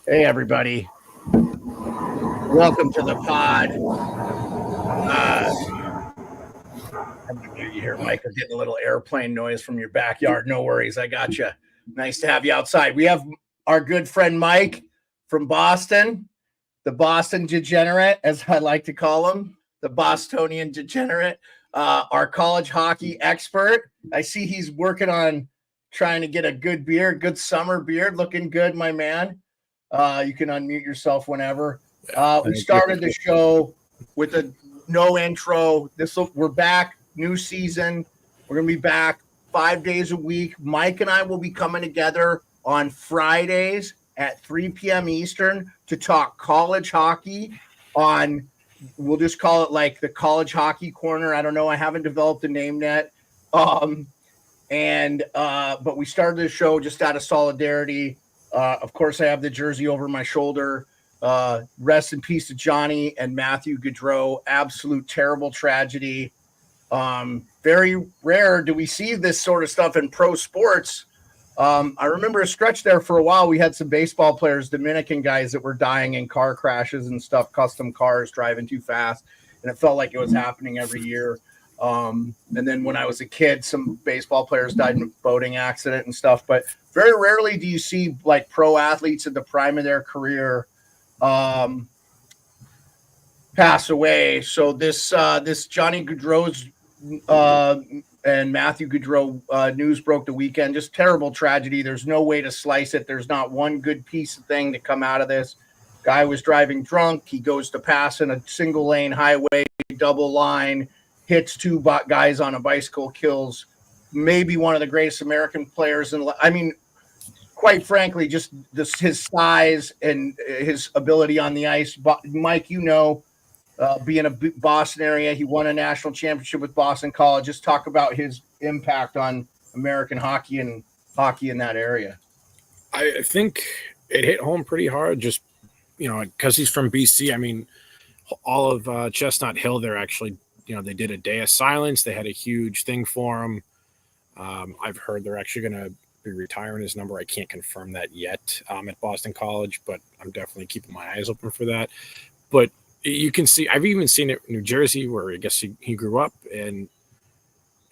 Hey, everybody. Welcome to the pod. I'm going to mute you here, Mike. I'm getting a little airplane noise from your backyard. No worries. I got you. Nice to have you outside. We have our good friend Mike from Boston, the Boston Degenerate, as I like to call him, the Bostonian Degenerate, our college hockey expert. I see he's working on trying to get a good beard, good summer beard, looking good, my man. You can unmute yourself whenever. We started the show with a no intro. We're back, new season. We're gonna be back 5 days a week. Mike and I will be coming together on Fridays at 3 p.m. Eastern to talk college hockey. We'll just call it like the College Hockey Corner. I don't know. I haven't developed a name yet. But we started the show just out of solidarity. Of course, I have the jersey over my shoulder. Rest in peace to Johnny and Matthew Gaudreau. Absolute terrible tragedy. Very rare do we see this sort of stuff in pro sports. I remember a stretch there for a while. We had some baseball players, Dominican guys that were dying in car crashes and stuff, custom cars driving too fast. And it felt like it was happening every year. And then when I was a kid, some baseball players died in a boating accident and stuff. But very rarely do you see like pro athletes at the prime of their career pass away. So this Johnny Gaudreau's and Matthew Gaudreau news broke the weekend. Just terrible tragedy. There's no way to slice it. There's not one good piece of thing to come out of this. Guy was driving drunk. He goes to pass in a single lane highway, double line, hits two guys on a bicycle, kills maybe one of the greatest American players. Quite frankly, just his size and his ability on the ice. Mike, being a Boston area, he won a national championship with Boston College. Just talk about his impact on American hockey and hockey in that area. I think it hit home pretty hard just, because he's from BC. I mean, all of Chestnut Hill, they're actually, they did a day of silence. They had a huge thing for him. I've heard they're actually going to be retiring his number. I can't confirm that yet at Boston College, but I'm definitely keeping my eyes open for that. But you can see, I've even seen it in New Jersey where I guess he grew up, and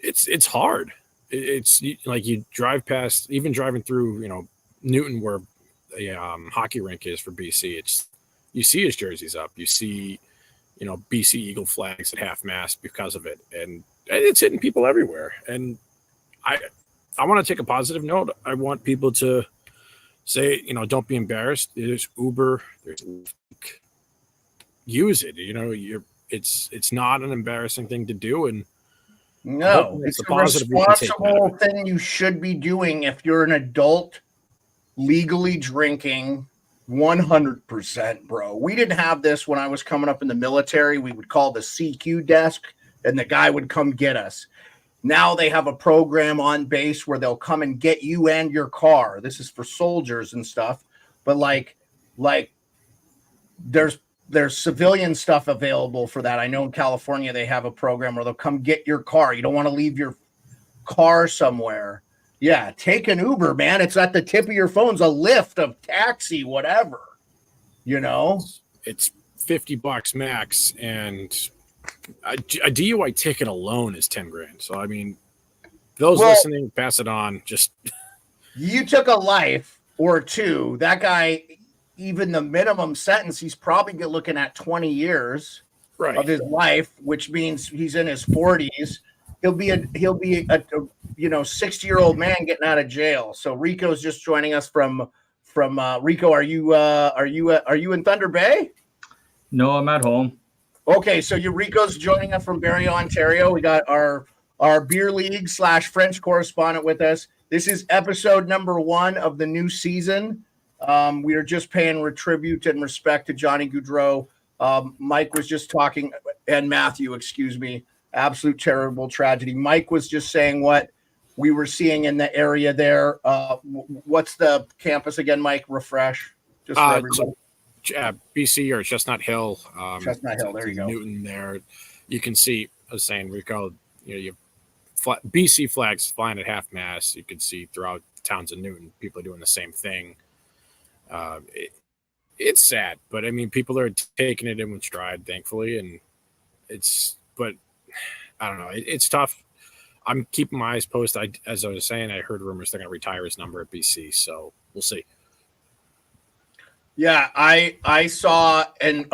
it's hard. It's like you drive past, even driving through, Newton where the hockey rink is for BC. You see his jerseys up. You see, BC Eagle flags at half mast because of it. And it's hitting people everywhere. And I want to take a positive note. I want people to say, don't be embarrassed. There's Uber. There's use it. It's not an embarrassing thing to do. And no, it's a responsible thing you should be doing if you're an adult legally drinking. 100%, bro. We didn't have this when I was coming up in the military. We would call the CQ desk, and the guy would come get us. Now they have a program on base where they'll come and get you and your car. This is for soldiers and stuff. But like there's civilian stuff available for that. I know in California they have a program where they'll come get your car. You don't want to leave your car somewhere. Yeah, take an Uber, man. It's at the tip of your phones, a Lyft, a taxi, whatever. It's $50 max, and a DUI ticket alone is $10,000. So I mean, those listening, pass it on. Just you took a life or two. That guy, even the minimum sentence, he's probably looking at 20 years of his life, which means he's in his 40s. He'll be a 60-year-old man getting out of jail. So Rico's just joining us from Rico. Are you in Thunder Bay? No, I'm at home. Okay, so Rico's joining us from Barrie, Ontario. We got our beer league / French correspondent with us. This is episode number 1 of the new season. We are just paying tribute and respect to Johnny Gaudreau. Mike was just talking, and Matthew, excuse me. Absolute terrible tragedy. Mike was just saying what we were seeing in the area there. What's the campus again, Mike? Refresh. Just for everybody. BC or Chestnut Hill. Chestnut Hill, there you go. Newton there. You can see, I was saying, Rico, you have BC flags flying at half mast. You can see throughout towns of Newton, people are doing the same thing. It's sad, but I mean, people are taking it in with stride, thankfully, and but I don't know. It's tough. I'm keeping my eyes posted. As I was saying, I heard rumors they're going to retire his number at BC, so we'll see. Yeah, I saw in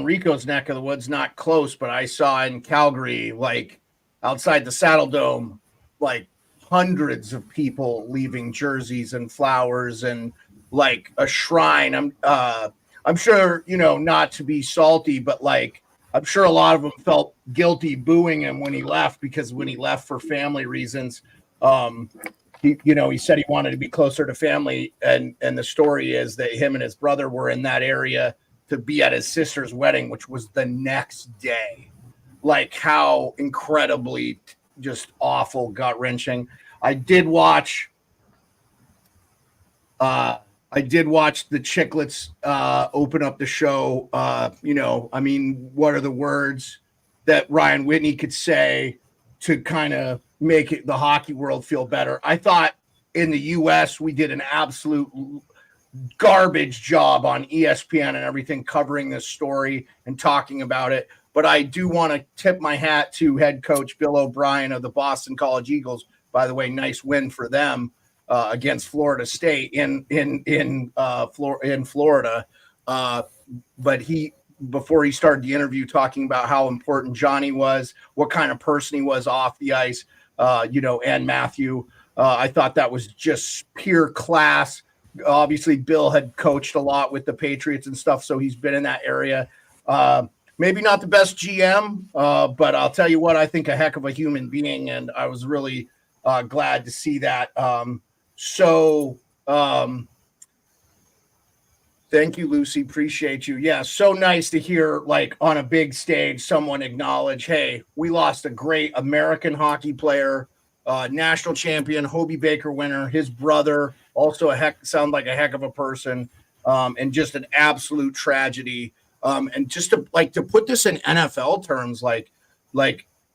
Rico's neck of the woods, not close, but I saw in Calgary, like outside the Saddle Dome, like hundreds of people leaving jerseys and flowers and like a shrine. I'm sure, not to be salty, but like I'm sure a lot of them felt guilty booing him when he left, because when he left for family reasons, he said he wanted to be closer to family, and the story is that him and his brother were in that area to be at his sister's wedding, which was the next day. Like, how incredibly just awful, gut-wrenching. I did watch the Chicklets open up the show. What are the words that Ryan Whitney could say to kind of make the hockey world feel better? I thought in the U.S. we did an absolute garbage job on ESPN and everything covering this story and talking about it. But I do want to tip my hat to head coach Bill O'Brien of the Boston College Eagles. By the way, nice win for them against Florida State in Florida. But before he started the interview, talking about how important Johnny was, what kind of person he was off the ice, and Matthew. I thought that was just pure class. Obviously, Bill had coached a lot with the Patriots and stuff, so he's been in that area. Maybe not the best GM, but I'll tell you what, I think a heck of a human being, and I was really glad to see that. Thank you, Lucy. Appreciate you. Yeah, so nice to hear, like, on a big stage, someone acknowledge, hey, we lost a great American hockey player, national champion, Hobie Baker winner, his brother, also sound like a heck of a person, and just an absolute tragedy. And just to put this in NFL terms,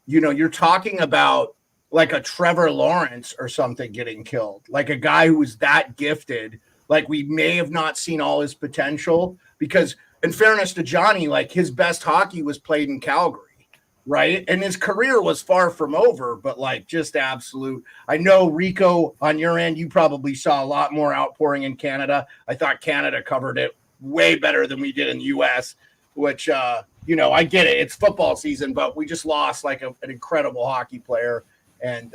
you're talking about like a Trevor Lawrence or something getting killed, like a guy who was that gifted. Like, we may have not seen all his potential, because in fairness to Johnny, like, his best hockey was played in Calgary, right? And his career was far from over, but like, just absolute. I know, Rico, on your end, you probably saw a lot more outpouring in Canada. I thought Canada covered it way better than we did in the US, which, I get it. It's football season, but we just lost like an incredible hockey player and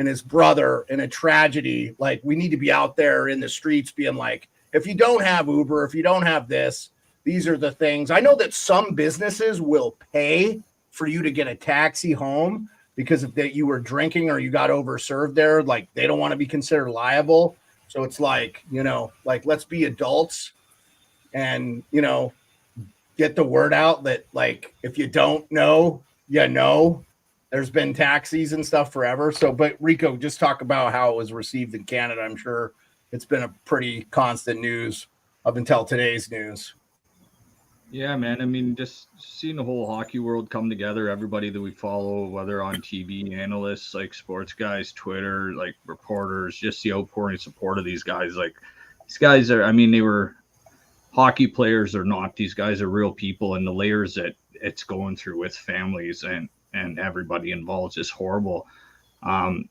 his brother in a tragedy. Like, we need to be out there in the streets being like, if you don't have Uber, if you don't have this, these are the things. I know that some businesses will pay for you to get a taxi home because if you were drinking or you got overserved there, like, they don't want to be considered liable. So it's like, let's be adults and, get the word out that, like, if you don't know, there's been taxis and stuff forever. So, but Rico, just talk about how it was received in Canada. I'm sure it's been a pretty constant news up until today's news. Yeah, man. I mean, just seeing the whole hockey world come together, everybody that we follow, whether on TV, analysts, like sports guys, Twitter, like reporters, just the outpouring support of these guys. Like, these guys are, I mean, they were hockey players or not. These guys are real people, and the layers that it's going through with families and everybody involved is horrible. Kind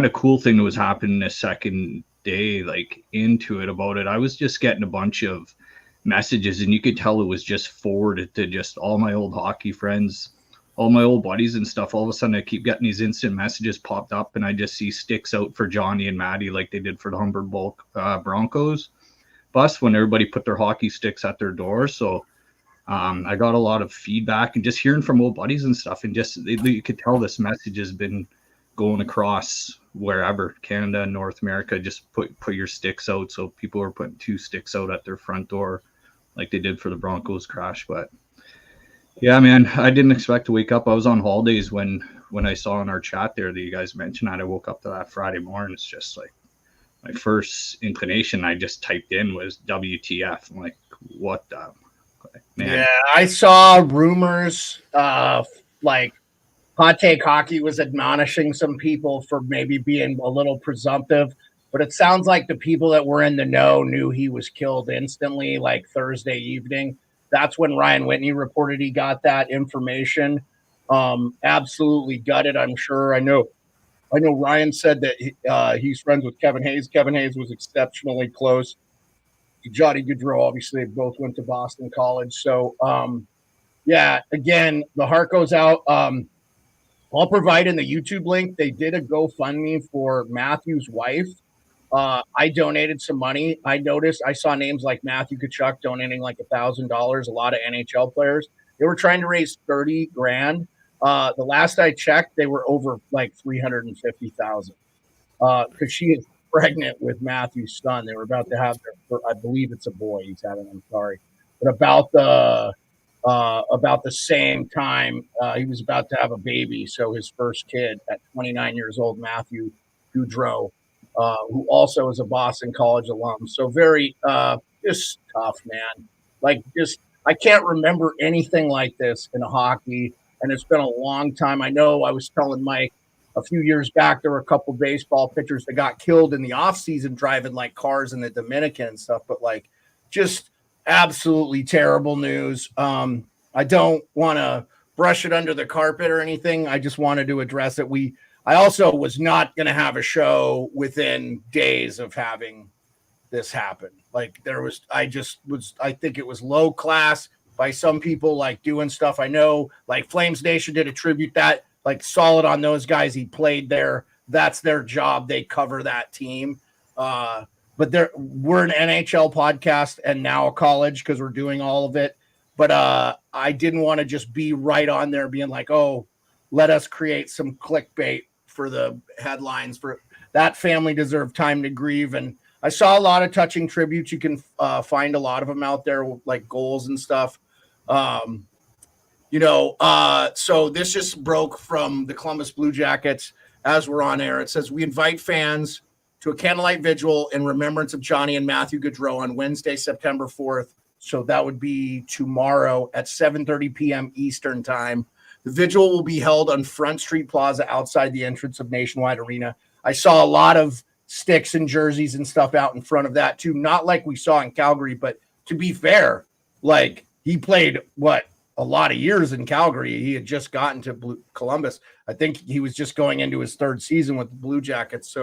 of cool thing that was happening the second day, like, into it about it. I was just getting a bunch of messages, and you could tell it was just forwarded to just all my old hockey friends, all my old buddies and stuff. All of a sudden I keep getting these instant messages popped up, and I just see sticks out for Johnny and Matty, like they did for the Humber Broncos bus when everybody put their hockey sticks at their door. So I got a lot of feedback and just hearing from old buddies and stuff, and just you could tell this message has been going across wherever, Canada and North America. Just put your sticks out. So people are putting 2 sticks out at their front door like they did for the Broncos crash. But yeah, man, I didn't expect to wake up. I was on holidays when I saw in our chat there that you guys mentioned that. I woke up to that Friday morning. It's just like my first inclination I just typed in was WTF. I'm like, what the man? Yeah, I saw rumors like Hot Take Hockey was admonishing some people for maybe being a little presumptive. but it sounds like the people that were in the know knew he was killed instantly, like Thursday evening. That's when Ryan Whitney reported he got that information. Absolutely gutted, I'm sure. I know Ryan said that he's friends with Kevin Hayes. Kevin Hayes was exceptionally close. Johnny Gaudreau, obviously, they both went to Boston College. So, yeah, again, the heart goes out. I'll provide in the YouTube link. They did a GoFundMe for Matthew's wife. I donated some money. I saw names like Matthew Tkachuk donating like $1,000. A lot of NHL players. They were trying to raise 30 grand. The last I checked, they were over like 350,000. Because she is pregnant with Matthew's son. They were about to have their, I believe it's a boy he's having. I'm sorry, but about the same time he was about to have a baby. So his first kid at 29 years old, Matthew Gaudreau, who also is a Boston College alum. So very just tough, man. Like I can't remember anything like this in hockey, and it's been a long time. I know I was telling Mike a few years back, there were a couple baseball pitchers that got killed in the offseason driving like cars in the Dominican and stuff, but like just absolutely terrible news. I don't want to brush it under the carpet or anything. I just wanted to address it. I also was not going to have a show within days of having this happen. Like I think it was low class by some people, like doing stuff. I know like Flames Nation did attribute that, like solid on those guys. He played there. That's their job. They cover that team. But we're an NHL podcast and now a college because we're doing all of it. But I didn't want to just be right on there being like, oh, let us create some clickbait for the headlines. For that family deserved time to grieve. And I saw a lot of touching tributes. You can find a lot of them out there, like goals and stuff. So this just broke from the Columbus Blue Jackets as we're on air. It says, we invite fans to a candlelight vigil in remembrance of Johnny and Matthew Gaudreau on Wednesday, September 4th. So that would be tomorrow at 7:30 p.m. Eastern time. The vigil will be held on Front Street Plaza outside the entrance of Nationwide Arena. I saw a lot of sticks and jerseys and stuff out in front of that too. Not like we saw in Calgary, but to be fair, like he played a lot of years in Calgary. He had just gotten to Columbus. I think he was just going into his third season with the Blue Jackets.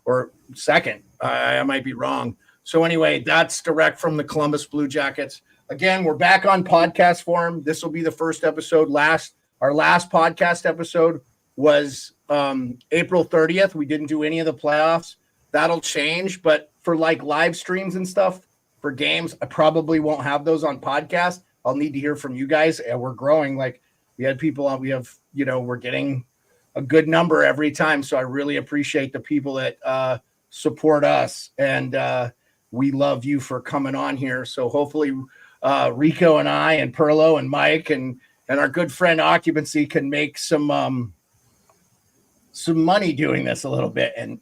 Or second, I might be wrong. So anyway, that's direct from the Columbus Blue Jackets. Again, we're back on podcast form. This will be the first episode. Our last podcast episode was April 30th. We didn't do any of the playoffs. That'll change, but for like live streams and stuff for games, I probably won't have those on podcast. I'll need to hear from you guys. And we're growing. Like we had people on, we're getting a good number every time. So I really appreciate the people that support us. And we love you for coming on here. So hopefully Rico and I and Perlo and Mike and our good friend Occupancy can make some money doing this a little bit and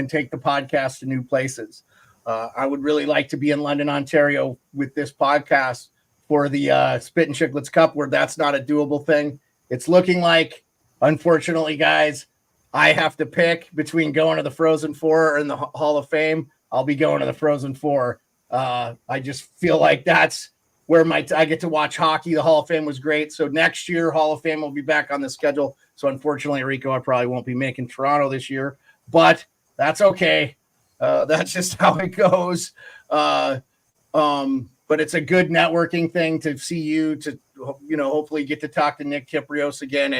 take the podcast to new places. I would really like to be in London, Ontario with this podcast for the Spit and Chicklets Cup, where that's not a doable thing. It's looking like, unfortunately, guys, I have to pick between going to the Frozen Four and the Hall of Fame. I'll be going to the Frozen Four. I just feel like that's where I get to watch hockey. The Hall of Fame was great. So next year, Hall of Fame will be back on the schedule. So unfortunately, Rico, I probably won't be making Toronto this year, but that's okay. That's just how it goes. But it's a good networking thing to see you, to, hopefully get to talk to Nick Kiprios again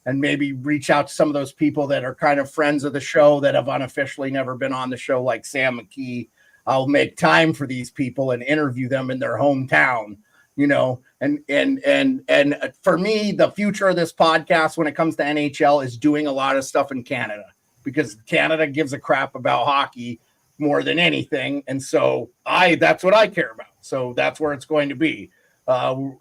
and maybe reach out to some of those people that are kind of friends of the show that have unofficially never been on the show, like Sam McKee. I'll make time for these people and interview them in their hometown, and for me, the future of this podcast when it comes to NHL is doing a lot of stuff in Canada, because Canada gives a crap about hockey more than anything. And so that's what I care about. So that's where it's going to be. I'm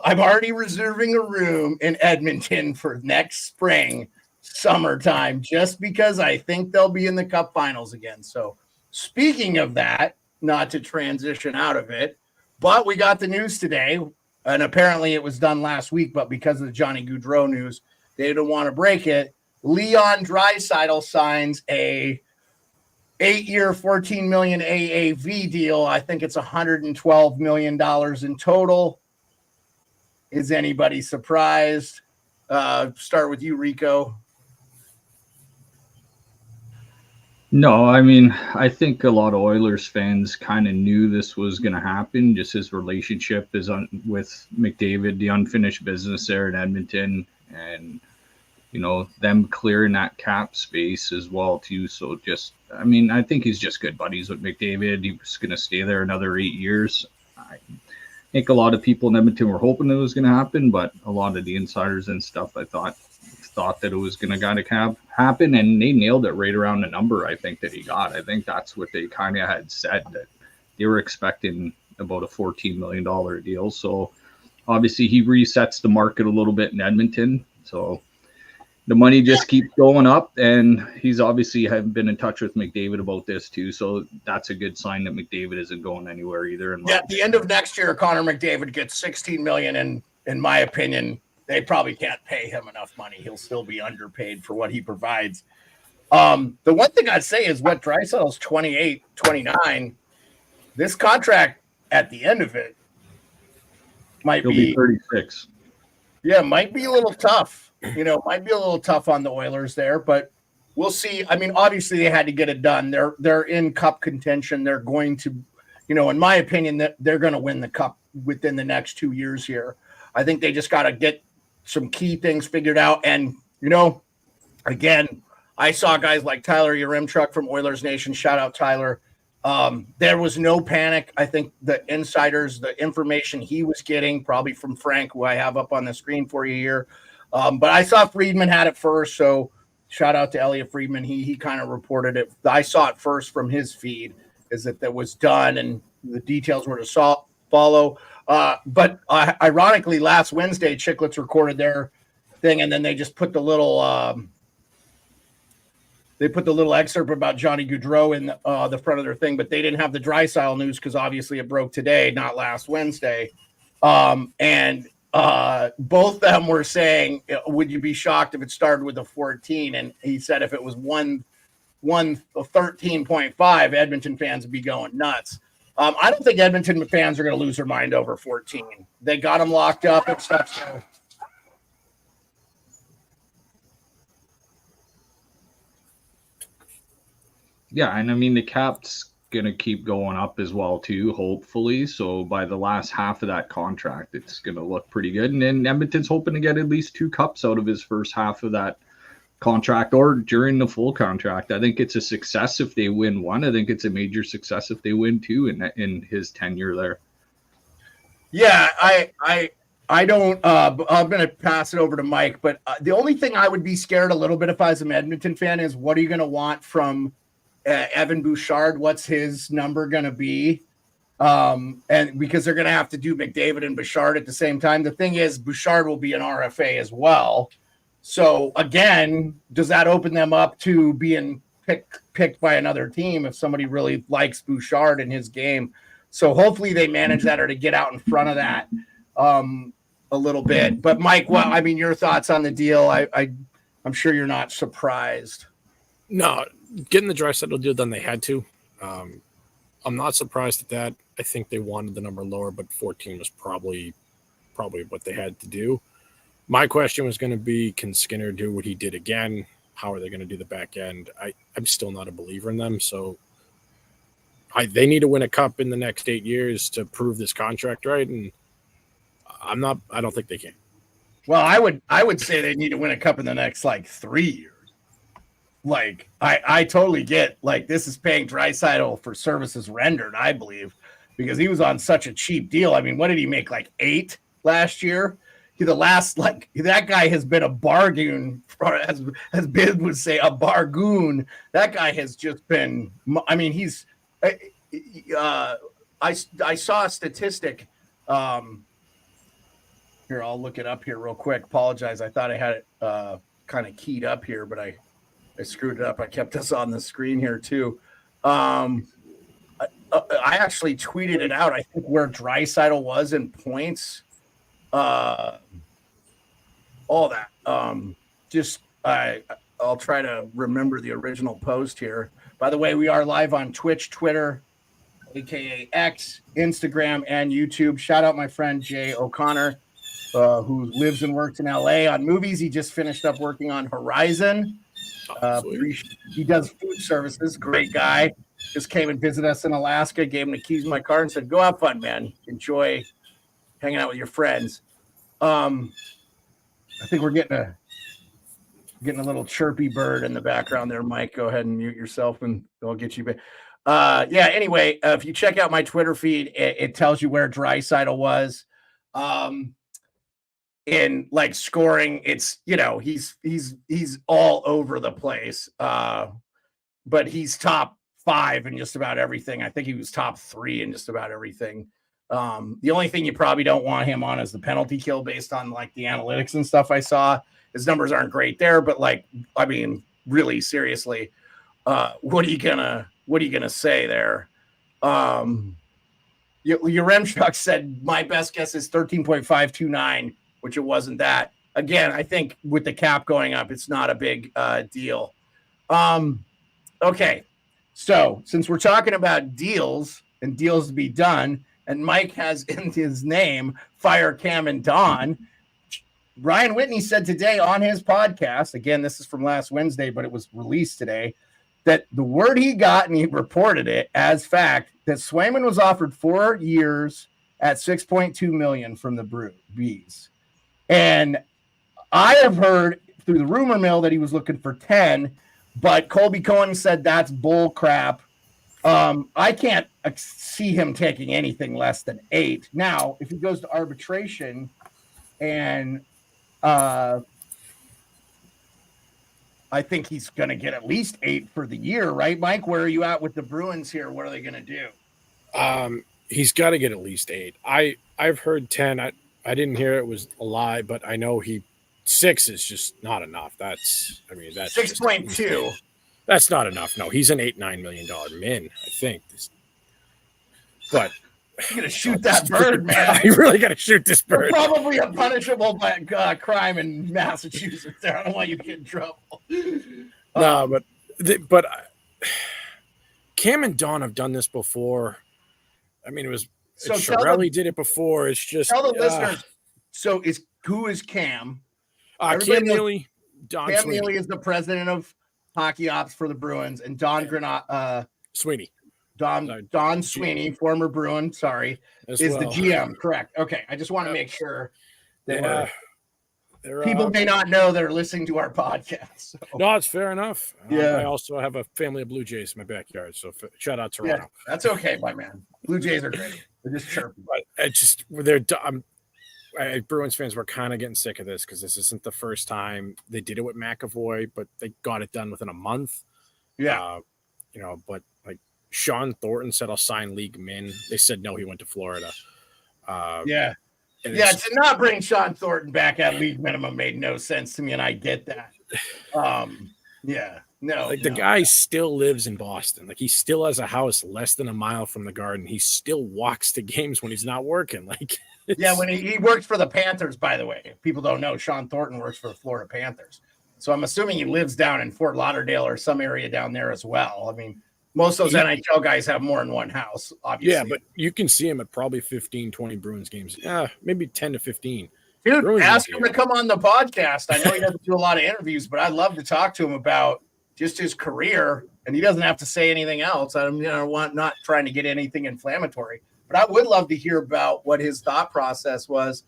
already reserving a room in Edmonton for next spring, summertime, just because I think they'll be in the Cup Finals again. So speaking of that, not to transition out of it, but we got the news today, and apparently it was done last week, but because of the Johnny Gaudreau news, they didn't want to break it. Leon Draisaitl signs a 8-year, $14 million AAV deal. I think it's $112 million in total. Is anybody surprised? Start with you, Rico. No, I mean, I think a lot of Oilers fans kind of knew this was going to happen. Just his relationship is with McDavid, the unfinished business there in Edmonton, and them clearing that cap space as well too. So I mean, I think he's just good buddies with McDavid. He's going to stay there another 8 years. I think a lot of people in Edmonton were hoping it was going to happen, but a lot of the insiders and stuff, I thought that it was going to happen, and they nailed it right around the number I think that he got. I think that's what they kind of had said, that they were expecting about a $14 million deal. So obviously he resets the market a little bit in Edmonton. So the money just keeps going up, and he's obviously been in touch with McDavid about this too. So that's a good sign that McDavid isn't going anywhere either. Yeah, at the end of next year, Connor McDavid gets $16 million, and in my opinion, they probably can't pay him enough money. He'll still be underpaid for what he provides. The one thing I'd say is what Draisaitl's 28, 29. This contract at the end of it might be 36. Yeah, might be a little tough. Might be a little tough on the Oilers there, but we'll see. I mean, obviously they had to get it done. They're in cup contention. They're going to, in my opinion, that they're going to win the cup within the next 2 years here. I think they just got to get some key things figured out. And, again, I saw guys like Tyler Yaremchuk from Oilers Nation. Shout out, Tyler. There was no panic. I think the insiders, the information he was getting, probably from Frank, who I have up on the screen for you here. But I saw Friedman had it first. So shout out to Elliot Friedman. He kind of reported it. I saw it first from his feed, is that was done and the details were to follow. But ironically, last Wednesday, Chicklets recorded their thing, and then they just put the little excerpt about Johnny Gaudreau in the front of their thing, but they didn't have the Draisaitl news because obviously it broke today, not last Wednesday. And both of them were saying, would you be shocked if it started with a 14? And he said if it was 13.5, Edmonton fans would be going nuts. I don't think Edmonton fans are going to lose their mind over 14. They got them locked up and stuff. So. Yeah, and I mean, the cap's going to keep going up as well, too, hopefully. So by the last half of that contract, it's going to look pretty good. And then Edmonton's hoping to get at least 2 cups out of his first half of that contract or during the full contract. I think it's a success if they win one. I think it's a major success if they win 2 in his tenure there. Yeah, I don't. I'm going to pass it over to Mike. But the only thing I would be scared a little bit if I was an Edmonton fan is what are you going to want from Evan Bouchard? What's his number going to be? And because they're going to have to do McDavid and Bouchard at the same time. The thing is, Bouchard will be an RFA as well. So again, does that open them up to being picked by another team if somebody really likes Bouchard in his game? So hopefully they manage that or to get out in front of that a little bit. But Mike, your thoughts on the deal? I'm sure you're not surprised. No, getting the Draisaitl deal done, they had to. I'm not surprised at that. I think they wanted the number lower, but 14 was probably what they had to do. My question was going to be, can Skinner do what he did again? How are they going to do the back end? I'm still not a believer in them. So they need to win a cup in the next 8 years to prove this contract right. And I don't think they can. Well, I would say they need to win a cup in the next 3 years. I totally get this is paying Draisaitl for services rendered, I believe, because he was on such a cheap deal. I mean, what did he make? 8 last year? That guy has been a bargain, as Bid would say, a bargoon. That guy has just been, he's, I saw a statistic. Here, I'll look it up here real quick. Apologize. I thought I had it kind of keyed up here, but I screwed it up. I kept us on the screen here too. I actually tweeted it out. I think where Draisaitl was in points. All that. I'll try to remember the original post here, By the way, we are live on Twitch, Twitter, aka X, Instagram, and YouTube. Shout out my friend Jay O'Connor, who lives and works in LA on movies. He just finished up working on Horizon. He does food services. Great guy. Just came and visited us in Alaska, gave him the keys to my car and said, go have fun, man. Enjoy hanging out with your friends. I think we're getting a little chirpy bird in the background there, Mike. Go ahead and mute yourself and I'll get you back. Anyway, if you check out my Twitter feed, it tells you where Draisaitl was. In like scoring, it's, you know, he's all over the place. But he's top 5 in just about everything. I think he was top 3 in just about everything. The only thing you probably don't want him on is the penalty kill based on like the analytics and stuff I saw. His numbers aren't great there, but like, I mean, really seriously, what are you gonna say there? Yaremchuk said my best guess is 13.529, which it wasn't that. Again, I think with the cap going up, it's not a big deal. Okay, so since we're talking about deals and deals to be done, and Mike has in his name Fire Cam and Don, Ryan Whitney said today on his podcast, again, this is from last Wednesday, but it was released today, that the word he got, and he reported it as fact, that Swayman was offered 4 years at $6.2 million from the Bees. And I have heard through the rumor mill that he was looking for 10, but Colby Cohen said that's bull crap. I can't see him taking anything less than 8. Now, if he goes to arbitration and I think he's going to get at least 8 for the year, right, Mike? Where are you at with the Bruins here? What are they going to do? He's got to get at least 8. I've heard 10. I didn't hear it was a lie, but I know 6 is just not enough. That's 6.2. That's not enough. No, he's an $8-9 million min, I think. But you gotta shoot that bird, man. You really gotta shoot this bird. Probably a punishable crime in Massachusetts. There, I don't want you to get in trouble. No, but Cam and Don have done this before. I mean, Chiarelli did it before. It's just tell the listeners. So who is Cam? Cam Neely. Cam Neely is the president of hockey ops for the Bruins, and Don Sweeney. Don Sweeney, former Bruin, is the GM. Correct. Okay. I just want to make sure that people may not know they're listening to our podcast. So. No, it's fair enough. Yeah. I also have a family of Blue Jays in my backyard, so shout out Toronto. Yeah, that's okay, my man. Blue Jays are great. They're just chirpy. Bruins fans were kind of getting sick of this because this isn't the first time they did it with McAvoy, but they got it done within a month. Yeah. But like Sean Thornton said, I'll sign league min. They said no, he went to Florida. To not bring Sean Thornton back at league minimum made no sense to me, and I get that. The guy still lives in Boston. Like he still has a house less than a mile from the Garden. He still walks to games when he's not working. Like when he works for the Panthers, by the way. If people don't know, Sean Thornton works for the Florida Panthers. So I'm assuming he lives down in Fort Lauderdale or some area down there as well. I mean, most of those NHL guys have more than one house, obviously. Yeah, but you can see him at probably 15, 20 Bruins games. Yeah, maybe 10 to 15. Dude, Bruins ask him to come on the podcast. I know he doesn't do a lot of interviews, but I'd love to talk to him about just his career, and he doesn't have to say anything else. I'm not trying to get anything inflammatory, but I would love to hear about what his thought process was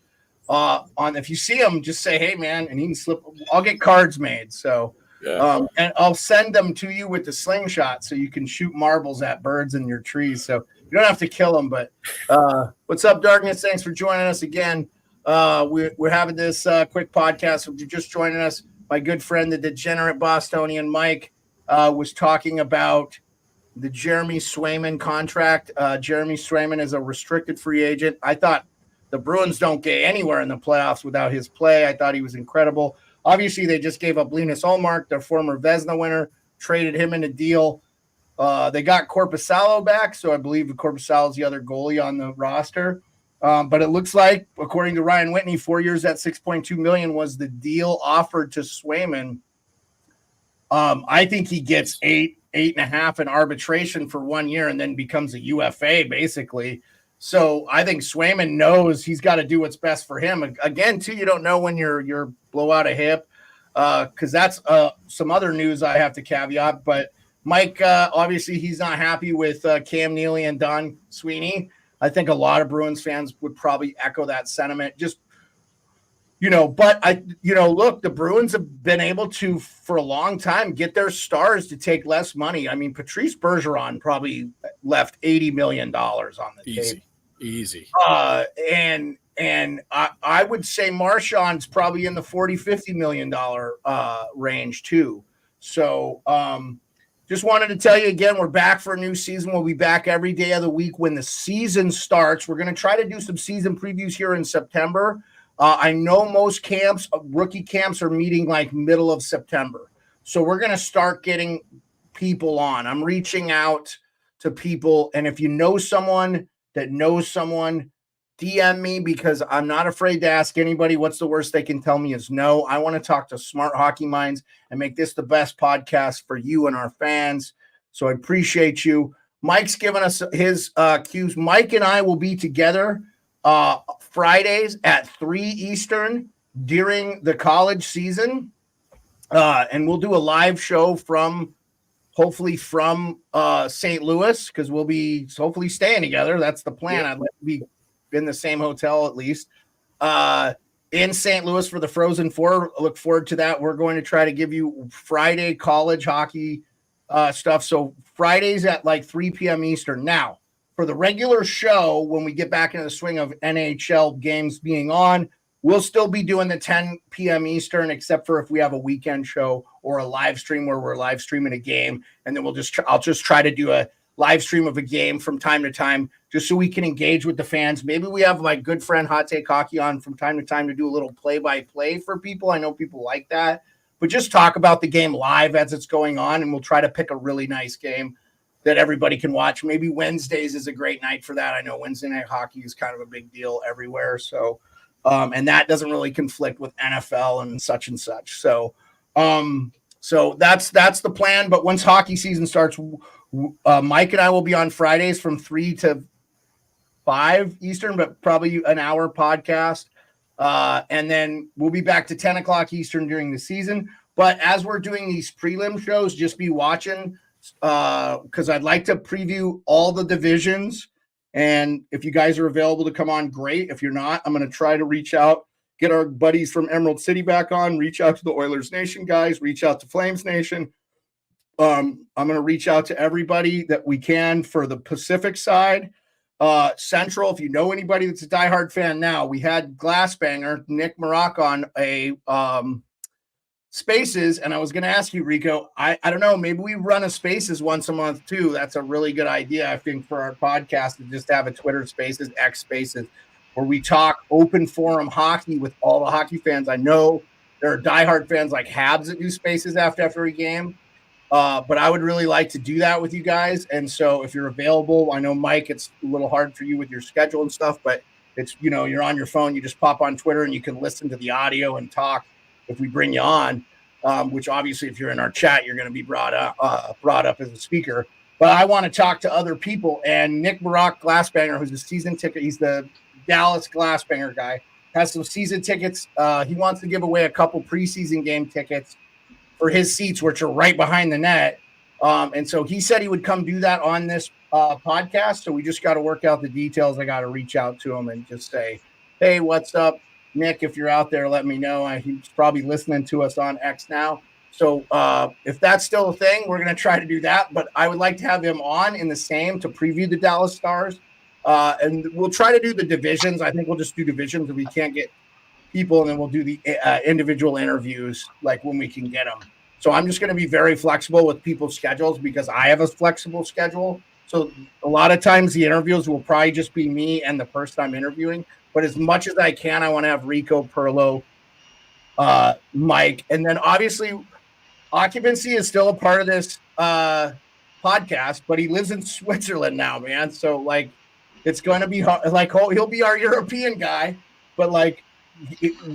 on. If you see him, just say, "Hey, man," and he can slip. I'll get cards made, so and I'll send them to you with the slingshot, so you can shoot marbles at birds in your trees. So you don't have to kill them. But what's up, Darkness? Thanks for joining us again. We're having this quick podcast. If you're just joining us, my good friend, the degenerate Bostonian Mike, was talking about the Jeremy Swayman contract. Jeremy Swayman is a restricted free agent. I thought the Bruins don't get anywhere in the playoffs without his play. I thought he was incredible. Obviously, they just gave up Linus Ullmark, their former Vezina winner, traded him in a deal. They got Korpisalo back, so I believe Korpisalo is the other goalie on the roster. But it looks like, according to Ryan Whitney, 4 years at $6.2 million was the deal offered to Swayman. I think he gets 8. 8.5 in arbitration for 1 year and then becomes a UFA basically. So I think Swayman knows he's got to do what's best for him. Again, too, you don't know when you're blow out a hip, because that's some other news I have to caveat. But Mike, obviously, he's not happy with Cam Neely and Don Sweeney. I think a lot of Bruins fans would probably echo that sentiment. Just, but look, the Bruins have been able to, for a long time, get their stars to take less money. I mean, Patrice Bergeron probably left $80 million on the table. Easy. And I would say Marchand's probably in the $40-50 million range too. So just wanted to tell you again, we're back for a new season. We'll be back every day of the week when the season starts. We're going to try to do some season previews here in September. I know most camps, rookie camps, are meeting like middle of September. So we're going to start getting people on. I'm reaching out to people. And if you know someone that knows someone, DM me, because I'm not afraid to ask anybody. What's the worst they can tell me is no. I want to talk to smart hockey minds and make this the best podcast for you and our fans. So I appreciate you. Mike's given us his cues. Mike and I will be together Fridays at 3 Eastern during the college season. And we'll do a live show hopefully from St. Louis, because we'll be hopefully staying together. That's the plan. I'd like to be in the same hotel at least in St. Louis for the Frozen Four. I look forward to that. We're going to try to give you Friday college hockey stuff. So Fridays at like 3 p.m. Eastern. Now, for the regular show, when we get back into the swing of NHL games being on, we'll still be doing the 10 p.m. Eastern, except for if we have a weekend show or a live stream where we're live streaming a game. And then I'll just try to do a live stream of a game from time to time, just so we can engage with the fans. Maybe we have my good friend Hot Take Hockey on from time to time to do a little play-by-play for people. I know people like that, but just talk about the game live as it's going on. And we'll try to pick a really nice game that everybody can watch. Maybe Wednesdays is a great night for that. I know Wednesday night hockey is kind of a big deal everywhere. So, and that doesn't really conflict with NFL and such and such. So that's the plan. But once hockey season starts, Mike and I will be on Fridays from 3 to 5 Eastern, but probably an hour podcast. And then we'll be back to 10 o'clock Eastern during the season. But as we're doing these prelim shows, just be watching, because I'd like to preview all the divisions. And if you guys are available to come on, great. If you're not, I'm going to try to reach out, get our buddies from Emerald City back on, reach out to the Oilers Nation guys, reach out to Flames Nation. I'm going to reach out to everybody that we can for the Pacific side. Central, if you know anybody that's a diehard fan now, we had Glassbanger, Nick Maroc on a Spaces, and I was going to ask you, Rico, I don't know, maybe we run a Spaces once a month too. That's a really good idea, I think, for our podcast, to just have a Twitter Spaces, X Spaces, where we talk open forum hockey with all the hockey fans. I know there are diehard fans like Habs that do Spaces after every game, but I would really like to do that with you guys. And so if you're available, I know, Mike, it's a little hard for you with your schedule and stuff, but it's, you're on your phone, you just pop on Twitter and you can listen to the audio and talk if we bring you on, which obviously if you're in our chat, you're going to be brought up as a speaker. But I want to talk to other people. And Nick Maroc, Glassbanger, who's a season ticket, he's the Dallas Glassbanger guy, has some season tickets. He wants to give away a couple preseason game tickets for his seats, which are right behind the net. And so he said he would come do that on this podcast. So we just got to work out the details. I got to reach out to him and just say, hey, what's up, Nick? If you're out there, let me know. He's probably listening to us on X now. So if that's still a thing, we're going to try to do that. But I would like to have him on in the same to preview the Dallas Stars. And we'll try to do the divisions. I think we'll just do divisions if we can't get people, and then we'll do the individual interviews like when we can get them. So I'm just going to be very flexible with people's schedules because I have a flexible schedule. So a lot of times the interviews will probably just be me and the person I'm interviewing. But as much as I can, I want to have Rico, Perlo, Mike. And then obviously Occupancy is still a part of this podcast, but he lives in Switzerland now, man. So like, it's going to be hard. Like, he'll be our European guy, but like,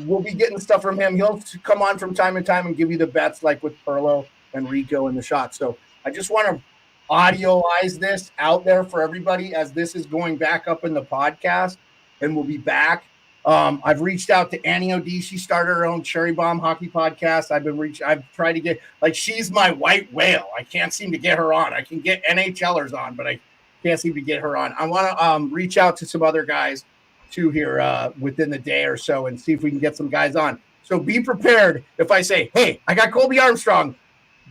we'll be getting stuff from him. He'll come on from time to time and give you the bets, like with Perlo and Rico and the shot. So I just want to audioize this out there for everybody as this is going back up in the podcast, and we'll be back. I've reached out to Annie O'D. She started her own Cherry Bomb Hockey podcast. I've tried to get, like, she's my white whale. I can't seem to get her on. I can get NHLers on, but I can't seem to get her on. I want to reach out to some other guys too here within the day or so and see if we can get some guys on. So be prepared if I say, hey, I got Colby Armstrong,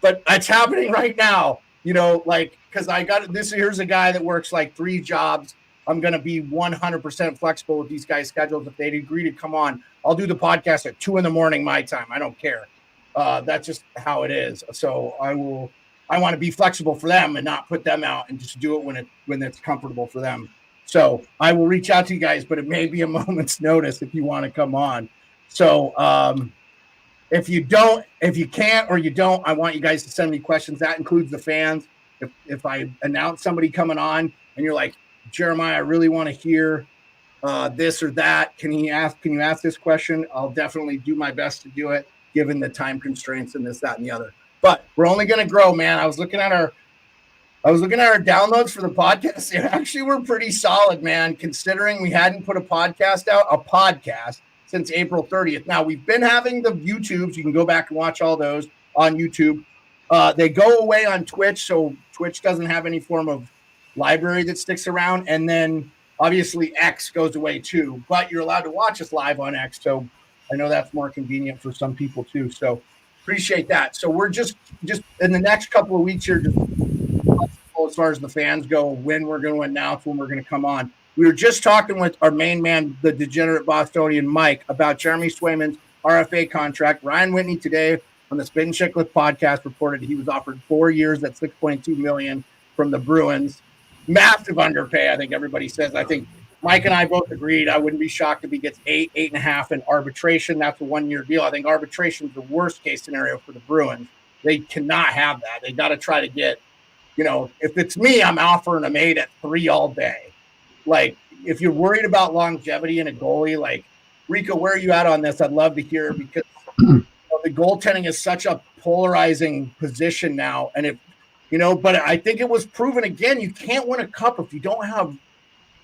but it's happening right now, you know, like, because I got this. Here's a guy that works like 3 jobs. I'm going to be 100% flexible with these guys' schedules. If they'd agree to come on, I'll do the podcast at 2 a.m. my time. I don't care. That's just how it is. So I want to be flexible for them and not put them out and just do it when it's comfortable for them. So I will reach out to you guys, but it may be a moment's notice if you want to come on. So if you can't or you don't, I want you guys to send me questions. That includes the fans. If I announce somebody coming on and you're like, Jeremiah, I really want to hear this or that. Can you ask this question? I'll definitely do my best to do it, given the time constraints and this, that, and the other. But we're only going to grow, man. I was looking at our downloads for the podcast. They actually were pretty solid, man, considering we hadn't put a podcast since April 30th. Now, we've been having the YouTubes. You can go back and watch all those on YouTube. They go away on Twitch, so Twitch doesn't have any form of library that sticks around. And then, obviously, X goes away, too. But you're allowed to watch us live on X, so I know that's more convenient for some people, too. So appreciate that. So we're just in the next couple of weeks here, just as far as the fans go, when we're going to announce when we're going to come on. We were just talking with our main man, the degenerate Bostonian Mike, about Jeremy Swayman's RFA contract. Ryan Whitney today on the Spin Chicklets podcast reported he was offered 4 years at $6.2 million from the Bruins. Massive underpay, I think everybody says. I think Mike and I both agreed. I wouldn't be shocked if he gets 8.5 in arbitration. That's a 1-year deal. I think arbitration is the worst case scenario for the Bruins. They cannot have that. They got to try to get, you know, if it's me, I'm offering him 8 at 3 all day. Like, if you're worried about longevity in a goalie, like, Rico, where are you at on this? I'd love to hear, because the goaltending is such a polarizing position now. And if, you know, but I think it was proven again, you can't win a cup if you don't have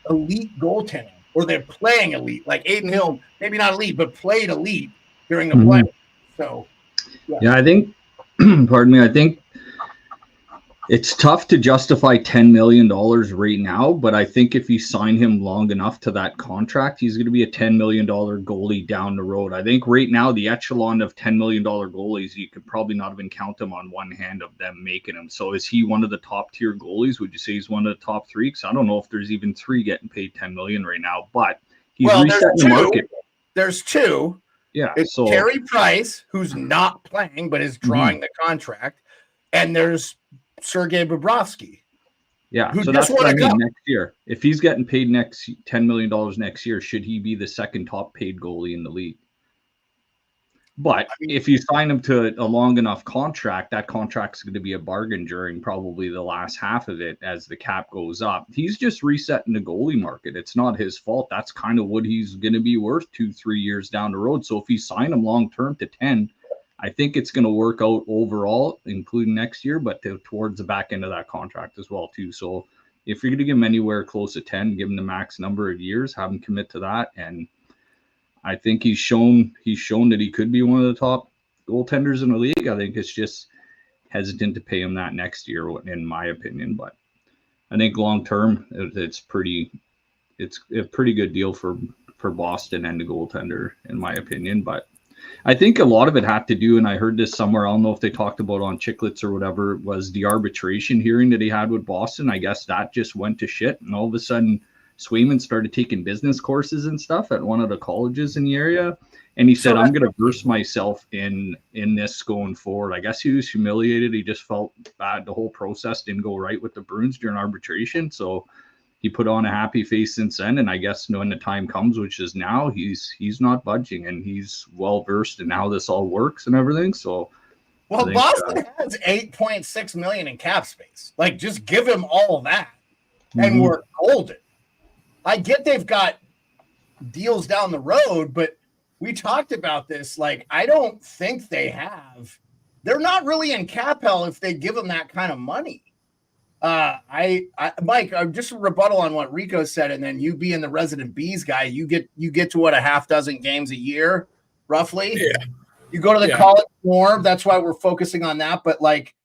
elite goaltending, or they're playing elite. Like Aiden Hill, maybe not elite, but played elite during the play. So, yeah, I think, pardon me, I think it's tough to justify $10 million right now, but I think if you sign him long enough to that contract, he's going to be a $10 million goalie down the road. I think right now the echelon of $10 million goalies, you could probably not even count them on one hand of them making them. So is he one of the top tier goalies? Would you say he's one of the top 3? Because I don't know if there's even 3 getting paid $10 million right now, but he's resetting the market. There's 2. Yeah. It's Carey Price, who's not playing but is drawing the contract, and there's Sergei Bobrovsky. Yeah, so that's what I mean next year. If he's getting paid $10 million next year, should he be the second top paid goalie in the league? But if you sign him to a long enough contract, that contract's going to be a bargain during probably the last half of it as the cap goes up. He's just resetting the goalie market. It's not his fault. That's kind of what he's going to be worth 2-3 years down the road. So if you sign him long term to 10, I think it's going to work out overall, including next year, but towards the back end of that contract as well, too. So if you're going to give him anywhere close to 10, give him the max number of years, have him commit to that. And I think he's shown that he could be one of the top goaltenders in the league. I think it's just hesitant to pay him that next year, in my opinion. But I think long term, it's a pretty good deal for Boston and the goaltender, in my opinion. But I think a lot of it had to do, and I heard this somewhere, I don't know if they talked about on Chicklets or whatever, was the arbitration hearing that he had with Boston. I guess that just went to shit, and all of a sudden Swayman started taking business courses and stuff at one of the colleges in the area, and he said, I'm going to verse myself in this going forward. I guess he was humiliated. He just felt bad. The whole process didn't go right with the Bruins during arbitration, so he put on a happy face since then, and I guess when the time comes, which is now, he's not budging, and he's well versed in how this all works and everything. So, well, Boston has $8.6 million in cap space. Like, just give him all of that, and we're golden. I get they've got deals down the road, but we talked about this. Like, I don't think they have they're not really in cap hell if they give them that kind of money. Mike, just a rebuttal on what Rico said, and then you being the resident Bees guy, you get to what, a half dozen games a year, roughly. Yeah. You go to the college more. That's why we're focusing on that. But like,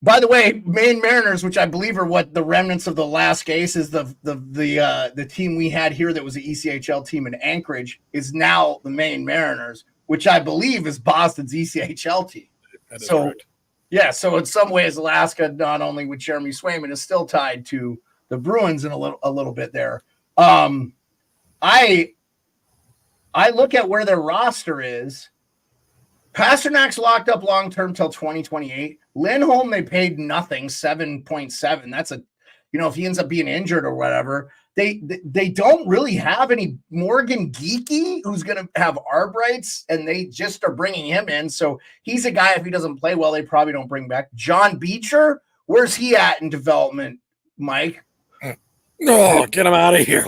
by the way, Maine Mariners, which I believe are what the remnants of the last case is, the team we had here that was the ECHL team in Anchorage, is now the Maine Mariners, which I believe is Boston's ECHL team. That is so. correct. Yeah, so in some ways, Alaska, not only with Jeremy Swayman, is still tied to the Bruins in a little bit there. I look at where their roster is. Pasternak's locked up long term till 2028. Lindholm, they paid nothing, 7.7. That's if he ends up being injured or whatever. They don't really have any Morgan Geeky who's going to have arb rights, and they just are bringing him in. So he's a guy, if he doesn't play well, they probably don't bring back. John Beecher, where's he at in development, Mike? No, get him out of here.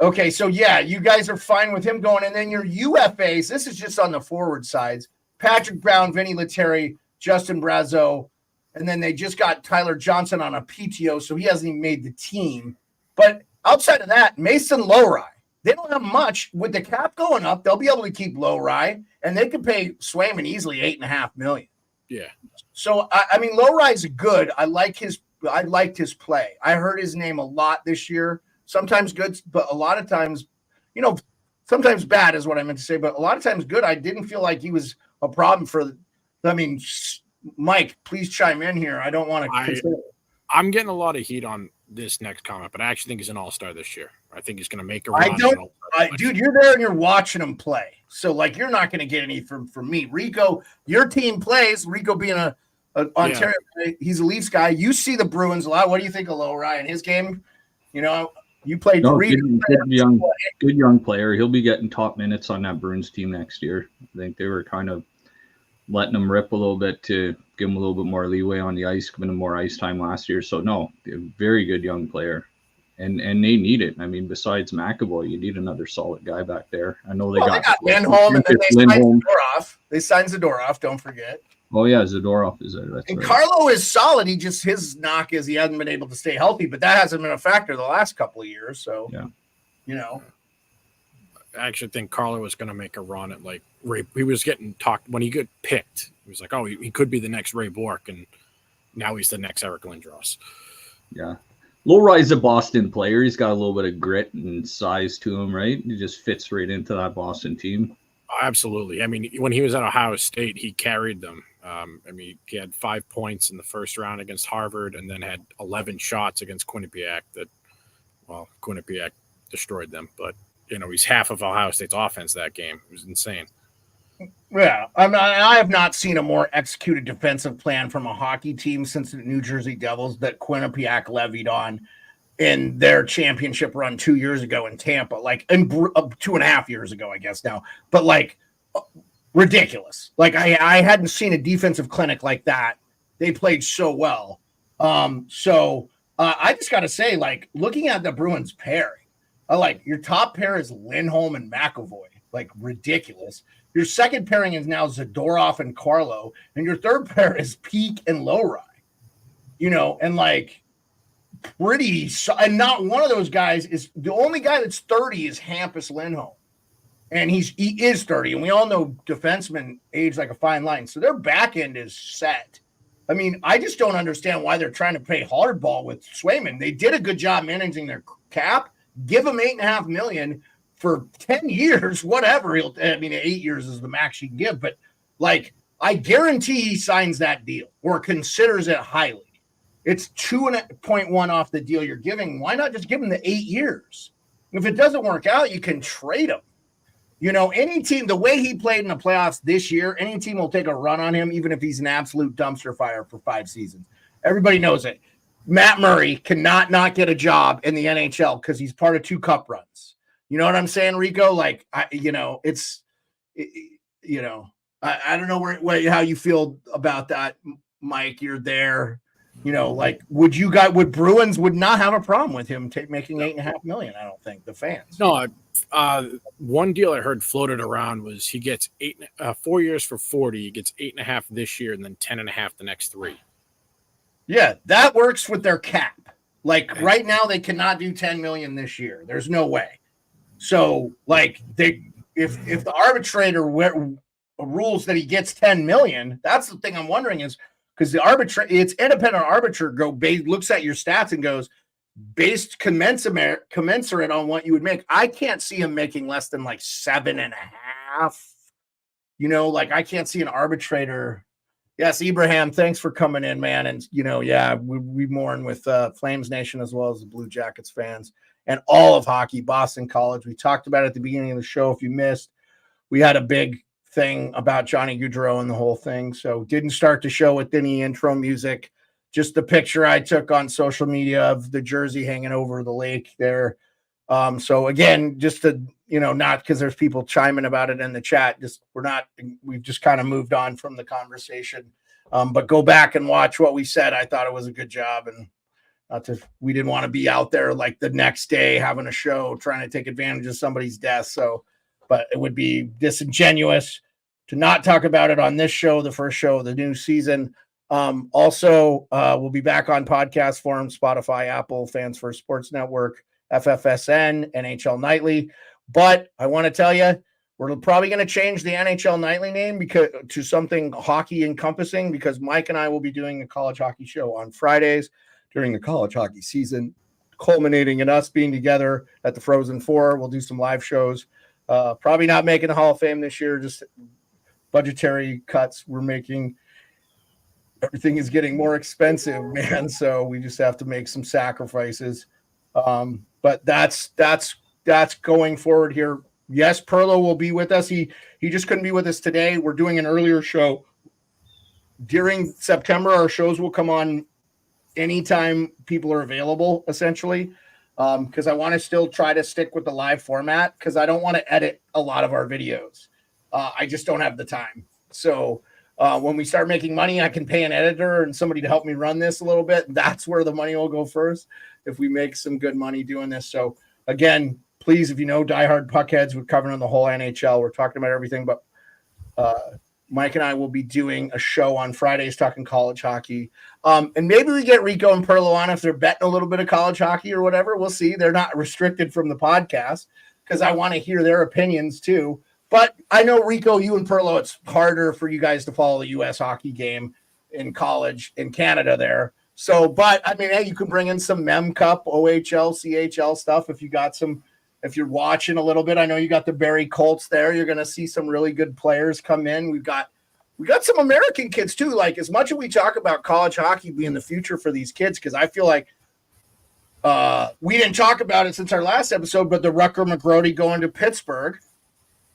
Okay, so yeah, you guys are fine with him going. And then your UFAs, this is just on the forward sides. Patrick Brown, Vinny Lettieri, Justin Brazeau, and then they just got Tyler Johnson on a PTO, so he hasn't even made the team. But outside of that, Mason Lowry, they don't have much. With the cap going up, they'll be able to keep Lowry, and they could pay Swayman easily $8.5 million. Yeah. So I mean, Lowry's good. I liked his play. I heard his name a lot this year. Sometimes good, but a lot of times, sometimes bad is what I meant to say. But a lot of times good. I didn't feel like he was a problem for. I mean, Mike, please chime in here. I don't want to. I'm getting a lot of heat on this next comment, but I actually think he's an all-star this year. I think he's going to make a run. Dude, you're there and you're watching him play. So, you're not going to get any from me. Rico, your team plays. Rico being a Ontario, he's a Leafs guy. You see the Bruins a lot. What do you think of Lowry in his game? You played good young player. He'll be getting top minutes on that Bruins team next year. I think they were kind of letting him rip a little bit to give him a little bit more leeway on the ice, giving him more ice time last year. So no, a very good young player, and they need it. I mean, besides McAvoy, you need another solid guy back there. I know they got Lindholm, and then they signed Zadorov. They signed Zadorov. Don't forget. Oh yeah, Zadorov is there. That's and right. Carlo is solid. His knock is he hasn't been able to stay healthy, but that hasn't been a factor the last couple of years. So I actually think Carlo was going to make a run at Ray. He was getting talked when he got picked. He was like, oh, he could be the next Ray Bourque, and now he's the next Eric Lindros. Yeah. Lowry's a Boston player. He's got a little bit of grit and size to him, right? He just fits right into that Boston team. Absolutely. I mean, when he was at Ohio State, he carried them. He had 5 points in the first round against Harvard, and then had 11 shots against Quinnipiac. Quinnipiac destroyed them, but he's half of Ohio State's offense that game. It was insane. Yeah, I have not seen a more executed defensive plan from a hockey team since the New Jersey Devils that Quinnipiac levied on in their championship run 2 years ago in Tampa, 2.5 years ago, I guess now, but ridiculous. I hadn't seen a defensive clinic like that. They played so well. I just got to say, looking at the Bruins pairing, your top pair is Lindholm and McAvoy, ridiculous. Your second pairing is now Zadorov and Carlo, and your third pair is Peak and Lowry. And not one of those guys is the only guy that's 30 is Hampus Lindholm, and he is 30, and we all know defensemen age like a fine line, so their back end is set. I mean, I just don't understand why they're trying to play hardball with Swayman. They did a good job managing their cap. Give him $8.5 million for 10 years, whatever. 8 years is the max you can give, but I guarantee he signs that deal or considers it highly. It's 2.1 off the deal you're giving. Why not just give him the 8 years? If it doesn't work out, you can trade him. Any team, the way he played in the playoffs this year, any team will take a run on him, even if he's an absolute dumpster fire for 5 seasons. Everybody knows it. Matt Murray cannot not get a job in the NHL because he's part of 2 cup runs. You know what I'm saying, Rico? I don't know how you feel about that, Mike. You're there. like would Bruins would not have a problem with him making $8.5 million? I don't think the fans. No, one deal I heard floated around was he gets 4 years for 40. He gets 8.5 this year and then 10.5 the next 3. Yeah, that works with their cap. Like right now, they cannot do 10 million this year. There's no way. So, like if the arbitrator rules that he gets 10 million, that's the thing I'm wondering is because it's independent arbiter looks at your stats and goes based commensurate on what you would make. I can't see him making less than like 7.5. Like I can't see an arbitrator. Yes, Ibrahim, thanks for coming in, man. And, we mourn with Flames Nation as well as the Blue Jackets fans and all of hockey, Boston College. We talked about it at the beginning of the show. If you missed, we had a big thing about Johnny Gaudreau and the whole thing. So didn't start the show with any intro music, just the picture I took on social media of the jersey hanging over the lake there. So again, just to, not because there's people chiming about it in the chat, we've just kind of moved on from the conversation. But go back and watch what we said. I thought it was a good job, and we didn't want to be out there like the next day having a show trying to take advantage of somebody's death. So, but it would be disingenuous to not talk about it on this show, the first show of the new season. Also, we'll be back on podcast forums, Spotify, Apple, Fans First Sports Network, FFSN, NHL Nightly. But I want to tell you, we're probably going to change the NHL Nightly name to something hockey encompassing, because Mike and I will be doing a college hockey show on Fridays during the college hockey season, culminating in us being together at the Frozen Four. We'll do some live shows. Probably not making the Hall of Fame this year, just budgetary cuts we're making. Everything is getting more expensive, man. So we just have to make some sacrifices. But that's going forward here. Yes, Perlo will be with us. He just couldn't be with us today. We're doing an earlier show. During September, our shows will come on anytime people are available, essentially, because I want to still try to stick with the live format, because I don't want to edit a lot of our videos. I just don't have the time. So when we start making money, I can pay an editor and somebody to help me run this a little bit. That's where the money will go first if we make some good money doing this. So again, please, if you know diehard puckheads, we're covering the whole NHL. We're talking about everything, but Mike and I will be doing a show on Fridays talking college hockey. And maybe we get Rico and Perlo on if they're betting a little bit of college hockey or whatever. We'll see. They're not restricted from the podcast because I want to hear their opinions too. But I know, Rico, you and Perlo, it's harder for you guys to follow the U.S. hockey game in college in Canada there. So, but I mean, hey, you can bring in some Mem Cup, OHL, CHL stuff if you got some. If you're watching a little bit, I know you got the Barrie Colts there. You're going to see some really good players come in. We got some American kids too. Like, as much as we talk about college hockey being the future for these kids, because I feel like we didn't talk about it since our last episode, but the Rucker McGrody going to Pittsburgh.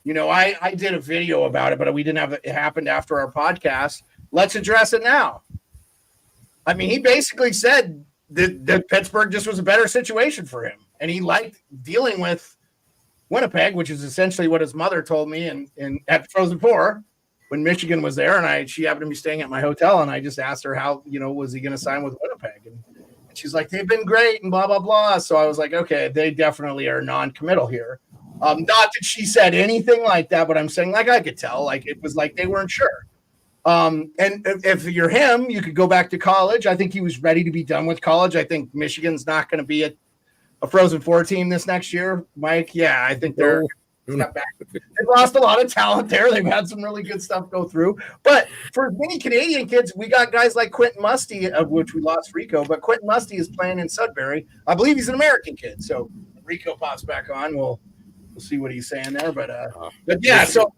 I did a video about it, but we didn't have it happened after our podcast. Let's address it now. I mean, he basically said that Pittsburgh just was a better situation for him. And he liked dealing with Winnipeg, which is essentially what his mother told me at Frozen Four when Michigan was there. And she happened to be staying at my hotel. And I just asked her how, was he going to sign with Winnipeg? And she's like, they've been great and blah, blah, blah. So I was like, okay, they definitely are non-committal here. Not that she said anything like that, but I'm saying, like, I could tell, like, it was like they weren't sure. And if you're him, you could go back to college. I think he was ready to be done with college. I think Michigan's not going to be a Frozen Four team this next year, Mike. Yeah, I think they've lost a lot of talent there. They've had some really good stuff go through. But for many Canadian kids, we got guys like Quentin Musty, of which we lost Rico, but Quentin Musty is playing in Sudbury. I believe he's an American kid. So Rico pops back on. We'll see what he's saying there. But yeah, so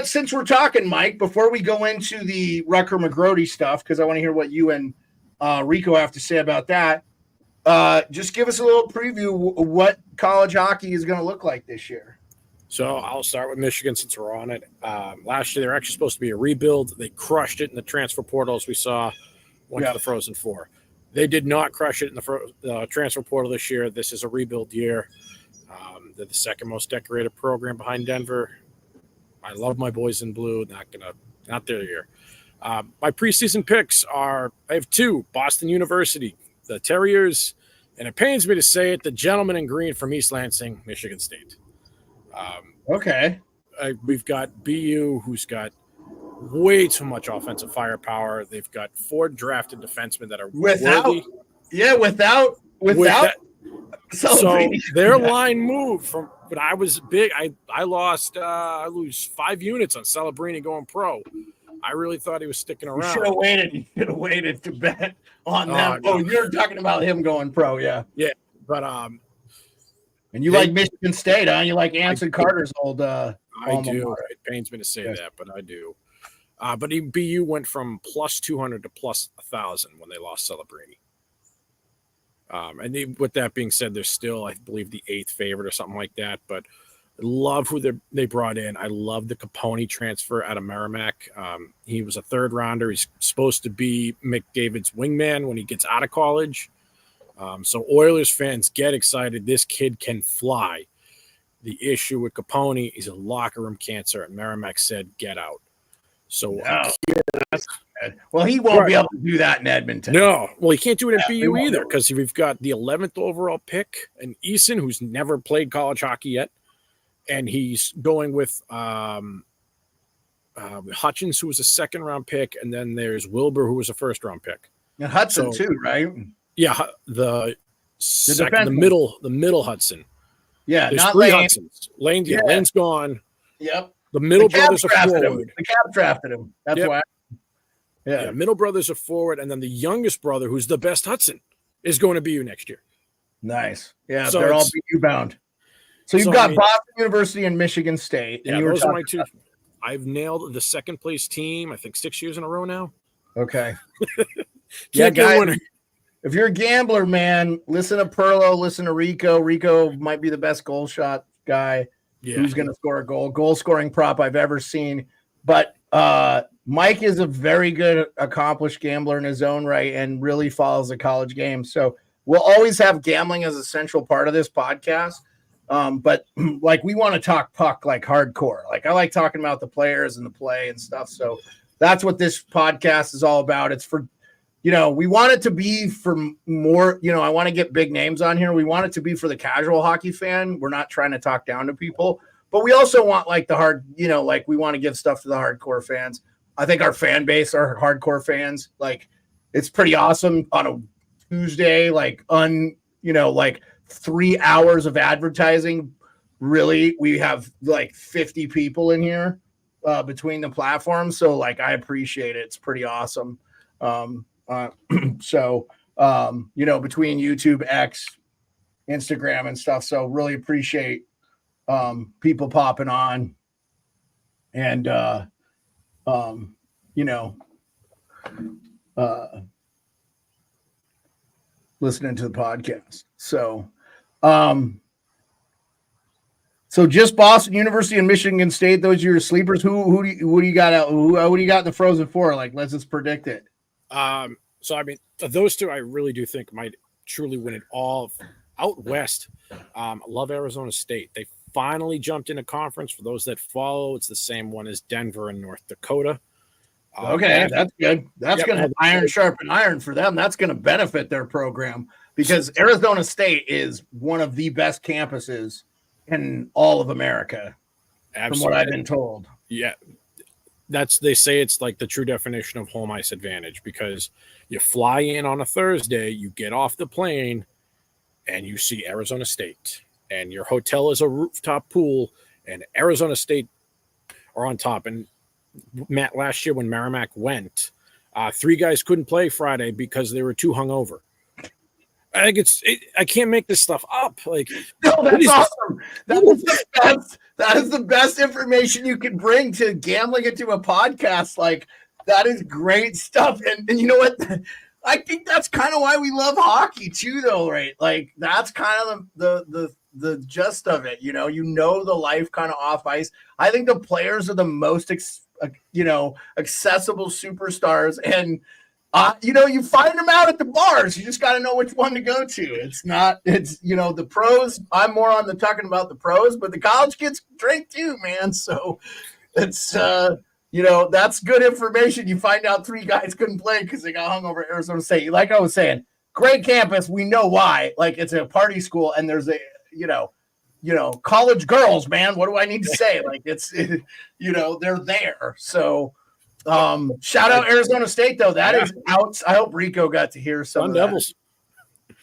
since we're talking, Mike, before we go into the Rucker McGrody stuff, because I want to hear what you and Rico have to say about that. Just give us a little preview of what college hockey is going to look like this year. So I'll start with Michigan since we're on it. Last year, they were actually supposed to be a rebuild. They crushed it in the transfer portals. We saw went to the Frozen Four. They did not crush it in the transfer portal this year. This is a rebuild year. They're the second most decorated program behind Denver. I love my boys in blue. Not their year. My preseason picks I have two: Boston University, the Terriers, and it pains me to say it, the gentleman in green from East Lansing, Michigan State. Okay. We've got BU, who's got way too much offensive firepower. They've got 4 drafted defensemen that are worthy. Without so their line moved from when I was big. I lose 5 units on Celebrini going pro. I really thought he was sticking around. You should have waited to bet on them. No. Oh, you're talking about him going pro, yeah. Yeah, but and you like Michigan State, huh? You like Anson Carter's old I do. It pains me to say that, but I do. But BU went from plus 200 to plus 1,000 when they lost Celebrini. And with that being said, they're still, I believe, the 8th favorite or something like that. But I love who they brought in. I love the Capone transfer out of Merrimack. He was a 3rd rounder. He's supposed to be McDavid's wingman when he gets out of college. So Oilers fans, get excited. This kid can fly. The issue with Capone, he's a locker room cancer, and Merrimack said, get out. So well, he won't be able to do that in Edmonton. No, well, he can't do it in BU either, because we've got the 11th overall pick and Eason, who's never played college hockey yet, and he's going with Hutchins, who was a 2nd-round pick, and then there's Wilbur, who was a 1st-round pick. And Hudson too, right? Yeah, the middle Hudson. Yeah, there's not 3 Lane. Hudsons. Lane's gone. Yep. The middle brothers are forward. The Cap drafted him. That's why. Yeah, middle brothers are forward, and then the youngest brother, who's the best Hudson, is going to BU next year. Nice. Yeah, so they're all BU bound. So you've got Boston University and Michigan State. And those are my 2. I've nailed the 2nd place team, I think 6 years in a row now. Okay. Yeah, guys, if you're a gambler, man, listen to Perlo, listen to Rico. Rico might be the best goal shot guy. Yeah. Who's going to score a goal scoring prop I've ever seen. But Mike is a very good, accomplished gambler in his own right and really follows the college game. So we'll always have gambling as a central part of this podcast. But like, we want to talk puck like hardcore. Like, I like talking about the players and the play and stuff. So that's what this podcast is all about. It's for, we want it to be for more, I want to get big names on here. We want it to be for the casual hockey fan. We're not trying to talk down to people, but we also want like the hard, like we want to give stuff to the hardcore fans. I think our fan base are hardcore fans. Like, it's pretty awesome on a Tuesday, like 3 hours of advertising. Really, we have like 50 people in here between the platforms. So like, I appreciate it. It's pretty awesome. Between YouTube, X, Instagram and stuff. So really appreciate people popping on and listening to the podcast. So just Boston University and Michigan State, those are your sleepers. What do you got out? What do you got in the Frozen Four? Like, let's just predict it. So I mean, those two I really do think might truly win it all. Out west, I love Arizona State. They finally jumped in a conference. For those that follow, it's the same one as Denver and North Dakota. Okay, that's good. That's going to have iron sharpen iron for them. That's going to benefit their program because Arizona State is one of the best campuses in all of America. Absolutely. From what I've been told. Yeah. They say it's like the true definition of home ice advantage because you fly in on a Thursday, you get off the plane, and you see Arizona State. And your hotel is a rooftop pool, and Arizona State are on top. And Matt, last year when Merrimack went, 3 guys couldn't play Friday because they were too hungover. I think I can't make this stuff up. Like, no, that's awesome. That is the best. That is the best information you can bring to gambling into a podcast. Like, that is great stuff. And you know what? I think that's kind of why we love hockey too, though, right? Like, that's kind of the gist of it. The life kind of off ice. I think the players are the most accessible superstars, and you find them out at the bars. You just got to know which one to go to. It's the pros. I'm more on the talking about the pros, but the college kids drink too, man. So it's, that's good information. You find out 3 guys couldn't play because they got hung over at Arizona State. Like I was saying, great campus. We know why. Like, it's a party school, and there's a, college girls, man. What do I need to say? Like, they're there. So, shout out Arizona State, though. That is out. I hope Rico got to hear some Sun of Devils. that.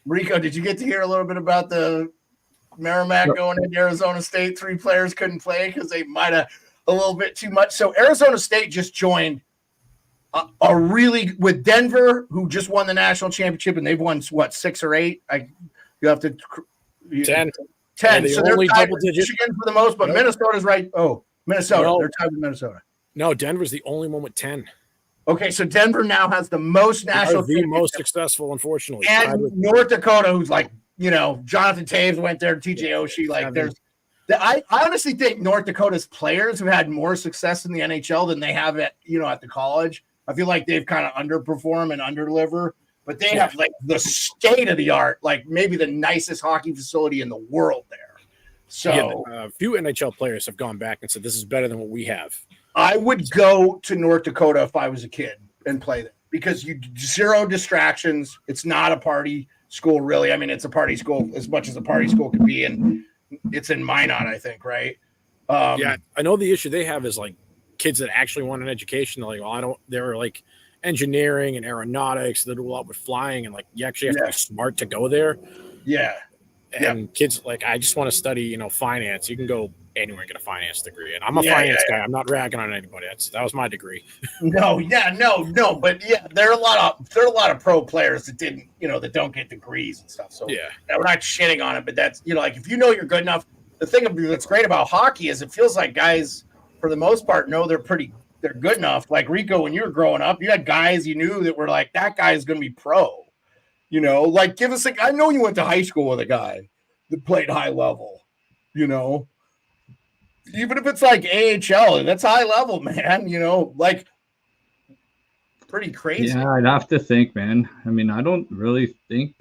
Rico, did you get to hear a little bit about the Merrimack going into Arizona State? 3 players couldn't play because they might have a little bit too much. So Arizona State just joined with Denver, who just won the national championship, and they've won 6 or 8. You have to 10. 10. Yeah, so they're only tied double with digit. Michigan for the most, but Minnesota's right. Oh, Minnesota. No. They're tied with Minnesota. No, Denver's the only one with 10. Okay, so Denver now has the most national the most successful, unfortunately. and North Dakota, who's like, Jonathan Taves went there, TJ Oshie. Like, I honestly think North Dakota's players have had more success in the NHL than they have at the college. I feel like they've kind of underperformed and underdeliver, but they have like the state of the art, like maybe the nicest hockey facility in the world there. So a few NHL players have gone back and said this is better than what we have. I would go to North Dakota if I was a kid and play there because you 0 distractions. It's not a party school, really. I mean, it's a party school as much as a party school could be, and it's in Minot, I think, right? I know the issue they have is like kids that actually want an education. They're like, they're like engineering and aeronautics. They do a lot with flying, and like you actually have to be smart to go there. Yeah. And kids like, I just want to study, finance. You can go anywhere and get a finance degree. And I'm a finance guy. I'm not ragging on anybody. That was my degree. No. But there are a lot of pro players that didn't, that don't get degrees and stuff. So we're not shitting on it, but that's, like, if you're good enough, the thing that's great about hockey is it feels like guys, for the most part, know they're good enough. Like Rico, when you were growing up, you had guys you knew that were like, that guy is going to be pro. Like give us I know you went to high school with a guy that played high level, even if it's like AHL, that's high level, man, like pretty crazy. Yeah, I'd have to think, man. I mean, I don't really think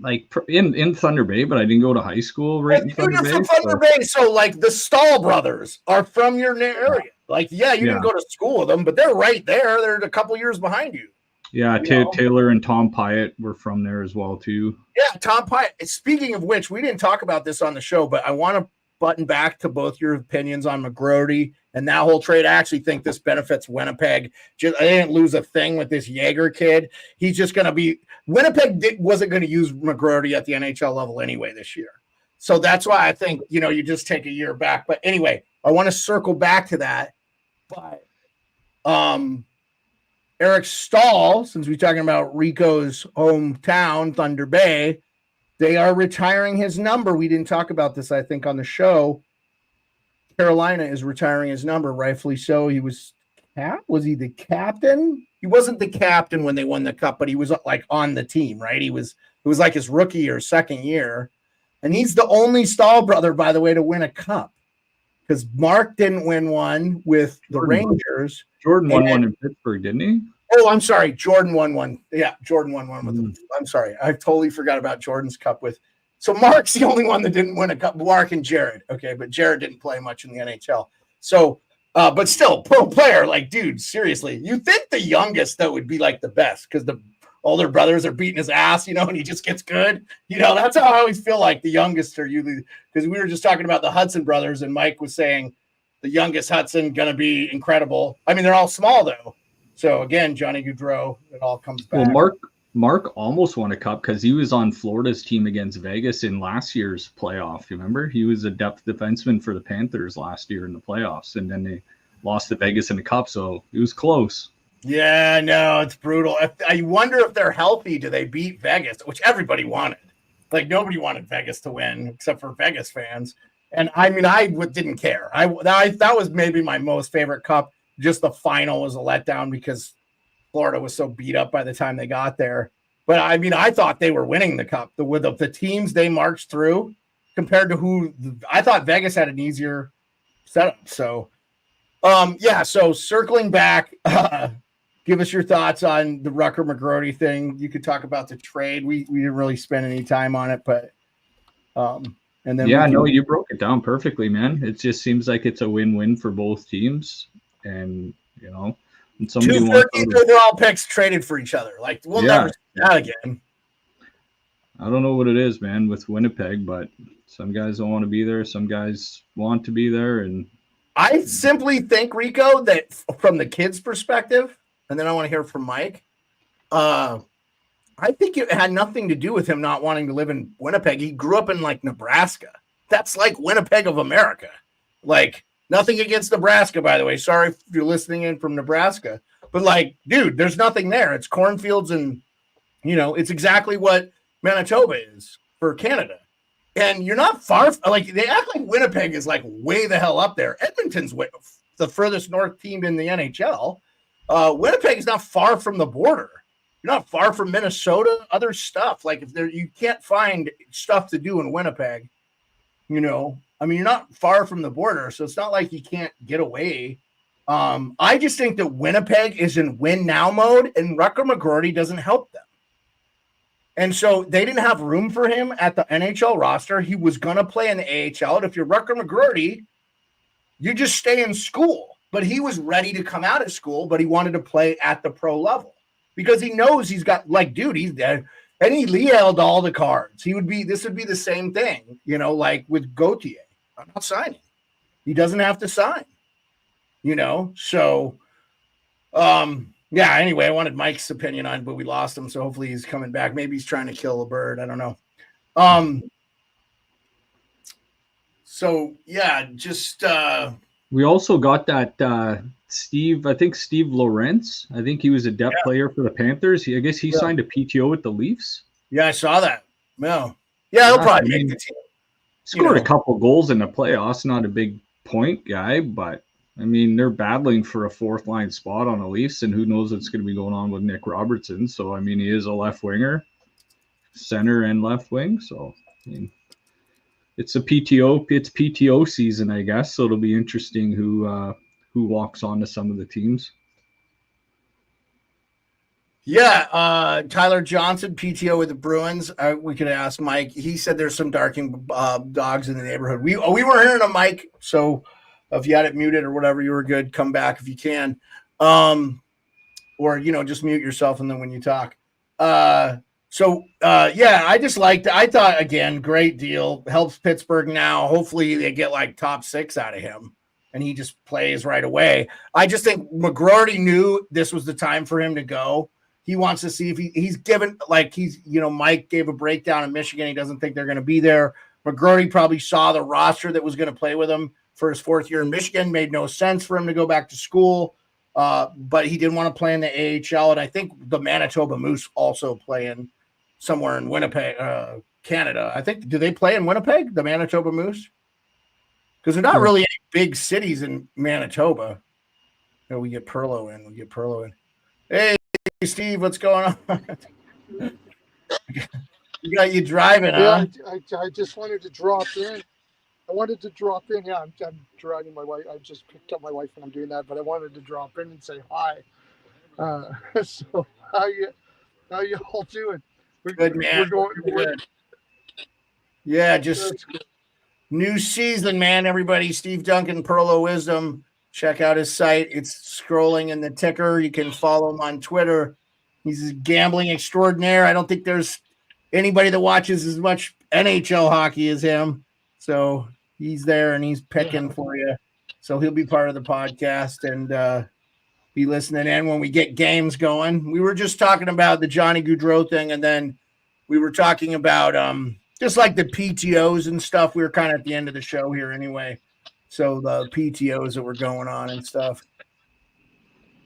like in Thunder Bay, but I didn't go to high school in Thunder Bay. From Thunder Bay, so like the Stahl brothers are from your area. Like, you didn't go to school with them, but they're right there. They're a couple years behind you. Yeah, Taylor and Tom Pyatt were from there as well, too. Yeah, Tom Pyatt. Speaking of which, we didn't talk about this on the show, but I want to button back to both your opinions on McGrody and that whole trade. I actually think this benefits Winnipeg. I didn't lose a thing with this Jaeger kid. He's just going to be – Winnipeg wasn't going to use McGrody at the NHL level anyway this year. So that's why I think, you just take a year back. But anyway, I want to circle back to that. But Eric Stahl, since we're talking about Rico's hometown, Thunder Bay, they are retiring his number. We didn't talk about this, I think, on the show. Carolina is retiring his number, rightfully so. He was he the captain? He wasn't the captain when they won the cup, but he was like on the team, right? It was like his rookie or second year. And he's the only Stahl brother, by the way, to win a cup. Because Mark didn't win one with the Rangers. Jordan won one in Pittsburgh, didn't he? Oh, I'm sorry. Jordan won one. Yeah, Jordan won one with them. I'm sorry. I totally forgot about Jordan's cup with. So Mark's the only one that didn't win a cup. Mark and Jared. Okay, but Jared didn't play much in the NHL. So, but still, pro player. Like, dude, seriously. You think the youngest, though, would be like the best because the older brothers are beating his ass, and he just gets good. That's how I always feel like the youngest are usually, because we were just talking about the Hudson brothers, and Mike was saying the youngest Hudson going to be incredible. I mean, they're all small, though. So, again, Johnny Gaudreau, it all comes back. Well, Mark almost won a cup because he was on Florida's team against Vegas in last year's playoff. You remember? He was a depth defenseman for the Panthers last year in the playoffs, and then they lost to Vegas in the cup, so it was close. Yeah, no, it's brutal. I wonder if they're healthy. Do they beat Vegas, which everybody wanted? Like, nobody wanted Vegas to win except for Vegas fans. And, I mean, I didn't care. That was maybe my most favorite cup. Just the final was a letdown because Florida was so beat up by the time they got there. But, I mean, I thought they were winning the cup. With the teams they marched through compared to I thought Vegas had an easier setup. So, so circling back, give us your thoughts on the Rucker McGrody thing. You could talk about the trade. We didn't really spend any time on it, but and then you broke it down perfectly, man. It just seems like it's a win-win for both teams. and and somebody Two wants 13th overall picks traded for each other. Like we'll never see that again. I don't know what it is, man, with Winnipeg, but some guys don't want to be there. Some guys want to be there. And I simply think, Rico, that from the kids' perspective, and then I want to hear from Mike, I think it had nothing to do with him not wanting to live in Winnipeg. He grew up in like Nebraska. That's like Winnipeg of America. Like nothing against Nebraska, by the way. Sorry if you're listening in from Nebraska. But like, dude, there's nothing there. It's cornfields and, it's exactly what Manitoba is for Canada. And you're not far, like they act like Winnipeg is like way the hell up there. Edmonton's the furthest north team in the NHL. Winnipeg is not far from the border. You're not far from Minnesota, other stuff. Like you can't find stuff to do in Winnipeg, you're not far from the border. So it's not like you can't get away. I just think that Winnipeg is in win now mode and Rutger McGroarty doesn't help them. And so they didn't have room for him at the NHL roster. He was going to play in the AHL. And if you're Rutger McGroarty, you just stay in school. But he was ready to come out of school, but he wanted to play at the pro level because he knows he's got he's dead. And he held all the cards. This would be the same thing, like with Gauthier. I'm not signing. He doesn't have to sign, so, yeah, anyway, I wanted Mike's opinion on it, but we lost him, so hopefully he's coming back. Maybe he's trying to kill a bird. I don't know. So, yeah, just we also got that Steve Lawrence. I think he was a depth player for the Panthers. I guess he signed a PTO with the Leafs. Yeah, I saw that. No. Yeah, he'll probably make the team. Scored a couple goals in the playoffs. Not a big point guy, but they're battling for a fourth line spot on the Leafs, and who knows what's going to be going on with Nick Robertson. So, he is a left winger, center and left wing. So, it's PTO season, I guess. So it'll be interesting who walks onto some of the teams. Yeah, Tyler Johnson, PTO with the Bruins. We could ask Mike. He said there's some darking dogs in the neighborhood. We weren't hearing him, Mike. So if you had it muted or whatever, you were good. Come back if you can, or just mute yourself and then when you talk. Yeah, I just liked it. I thought again, great deal. Helps Pittsburgh now. Hopefully they get like top 6 out of him. And he just plays right away. I just think McGroarty knew this was the time for him to go. He wants to see if he's given, Mike gave a breakdown in Michigan. He doesn't think they're going to be there. McGroarty probably saw the roster that was going to play with him for his 4th year in Michigan. Made no sense for him to go back to school, but he didn't want to play in the AHL. And I think the Manitoba Moose also playing somewhere in Winnipeg, Canada. I think, do they play in Winnipeg, the Manitoba Moose? Because they're not really any big cities in Manitoba. We get Perlo in. Hey, Steve, what's going on? You got you driving, huh? I just wanted to drop in. Yeah, I'm driving my wife. I just picked up my wife and I'm doing that, but I wanted to drop in and say hi. So how you all doing? Good, man. Yeah, just new season, man. Everybody, Steve Duncan, Perlo Wisdom. Check out his site. It's scrolling in the ticker. You can follow him on Twitter. He's a gambling extraordinaire. I don't think there's anybody that watches as much NHL hockey as him. So he's there and he's picking for you. So he'll be part of the podcast and be listening in when we get games going. We were just talking about the Johnny Gaudreau thing, and then we were talking about just like the PTOs and stuff. We were kind of at the end of the show here anyway. So the PTOs that were going on and stuff.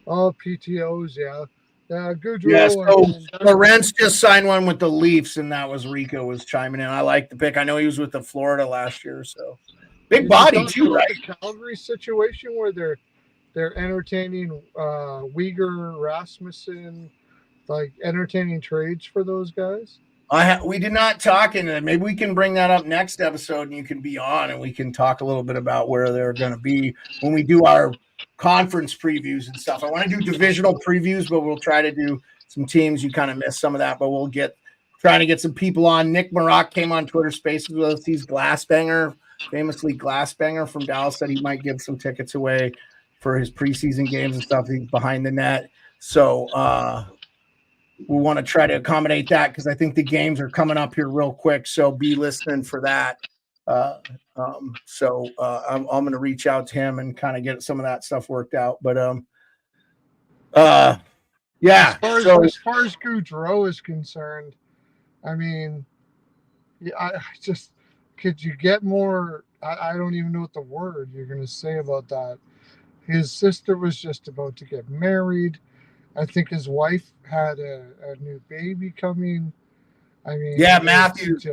Oh, PTOs, yeah. Gaudreau. Yeah, so Lawrence just signed one with the Leafs, and that was Rico was chiming in. I like the pick. I know he was with the Florida last year, so big body too, right? The Calgary situation where they're entertaining Uyghur, Rasmussen, like entertaining trades for those guys. We did not talk into it. Maybe we can bring that up next episode and you can be on and we can talk a little bit about where they're going to be when we do our conference previews and stuff. I want to do divisional previews, but we'll try to do some teams. You kind of missed some of that, but we'll trying to get some people on. Nick Maroc came on Twitter Spaces with us. He's famously Glassbanger from Dallas, said he might give some tickets away. for his preseason games and stuff. He's behind the net. So we want to try to accommodate that because I think the games are coming up here real quick. So be listening for that. I'm going to reach out to him and kind of get some of that stuff worked out. But yeah. As far as Gaudreau is concerned, I mean, yeah, I just could you get more? I don't even know what the word you're going to say about that. His sister was just about to get married. I think his wife had a new baby coming. I mean, yeah, Matthews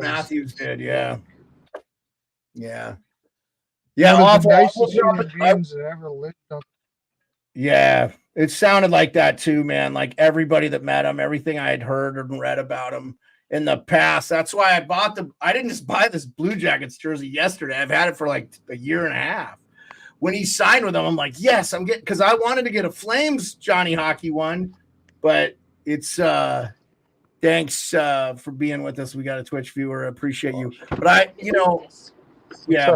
did, yeah. One of the nicest human beings that ever lived up. Yeah, it sounded like that too, man. Like everybody that met him, everything I had heard and read about him in the past. That's why I didn't just buy this Blue Jackets jersey yesterday. I've had it for like a year and a half. When he signed with them, I'm like, yes, I'm getting, because I wanted to get a Flames Johnny Hockey one, but it's thanks for being with us. We got a Twitch viewer. I appreciate you. But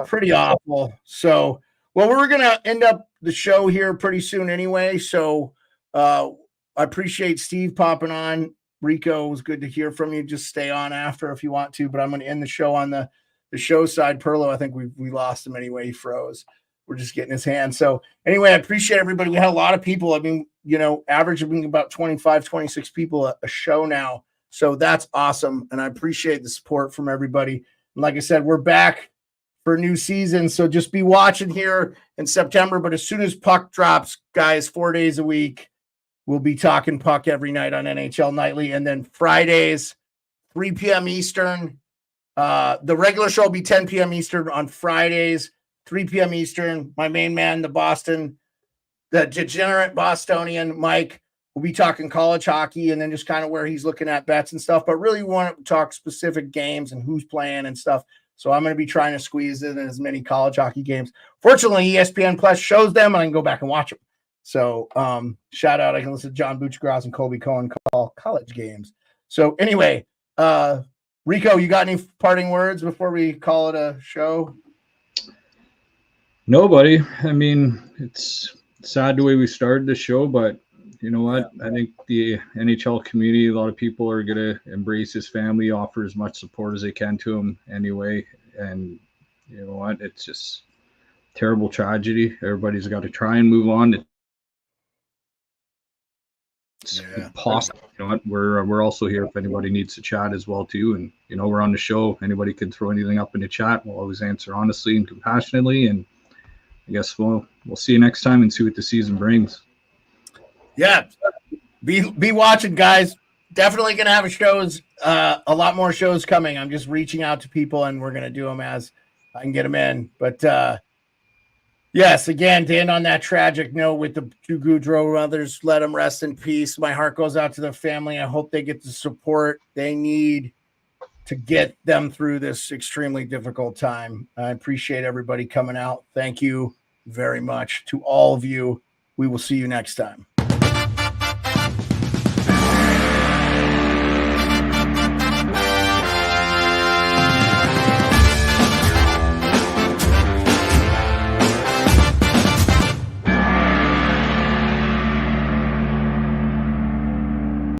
pretty awful. So, well, we're going to end up the show here pretty soon anyway. So I appreciate Steve popping on. Rico, it was good to hear from you. Just stay on after if you want to, but I'm going to end the show on the show side. Perlo, I think we lost him anyway. He froze. We're just getting his hand. So anyway, I appreciate everybody. We had a lot of people. I mean, average of being about 25, 26 people a show now. So that's awesome. And I appreciate the support from everybody. And like I said, we're back for a new season. So just be watching here in September. But as soon as puck drops, guys, 4 days a week, we'll be talking puck every night on NHL Nightly. And then Fridays, 3 p.m. Eastern. The regular show will be 10 p.m. Eastern on Fridays. 3 p.m. Eastern, my main man, the degenerate Bostonian, Mike, will be talking college hockey and then just kind of where he's looking at bets and stuff, but really want to talk specific games and who's playing and stuff. So I'm going to be trying to squeeze in as many college hockey games. Fortunately, ESPN Plus shows them and I can go back and watch them. So shout out, I can listen to John Buchgras and Colby Cohen call college games. So anyway, Rico, you got any parting words before we call it a show? No, buddy. I mean, it's sad the way we started the show, but you know what? I think the NHL community, a lot of people are going to embrace his family, offer as much support as they can to him anyway. And you know what? It's just terrible tragedy. Everybody's got to try and move on. It's possible. You know what? We're also here if anybody needs to chat as well too. And we're on the show. Anybody can throw anything up in the chat. We'll always answer honestly and compassionately. And I guess we'll see you next time and see what the season brings. Yeah, be watching, guys. Definitely gonna have a lot more shows coming. I'm just reaching out to people, and we're gonna do them as I can get them in. But yes, again, to end on that tragic note with the two Gaudreau brothers, let them rest in peace. My heart goes out to their family. I hope they get the support they need to get them through this extremely difficult time. I appreciate everybody coming out. Thank you very much to all of you. We will see you next time.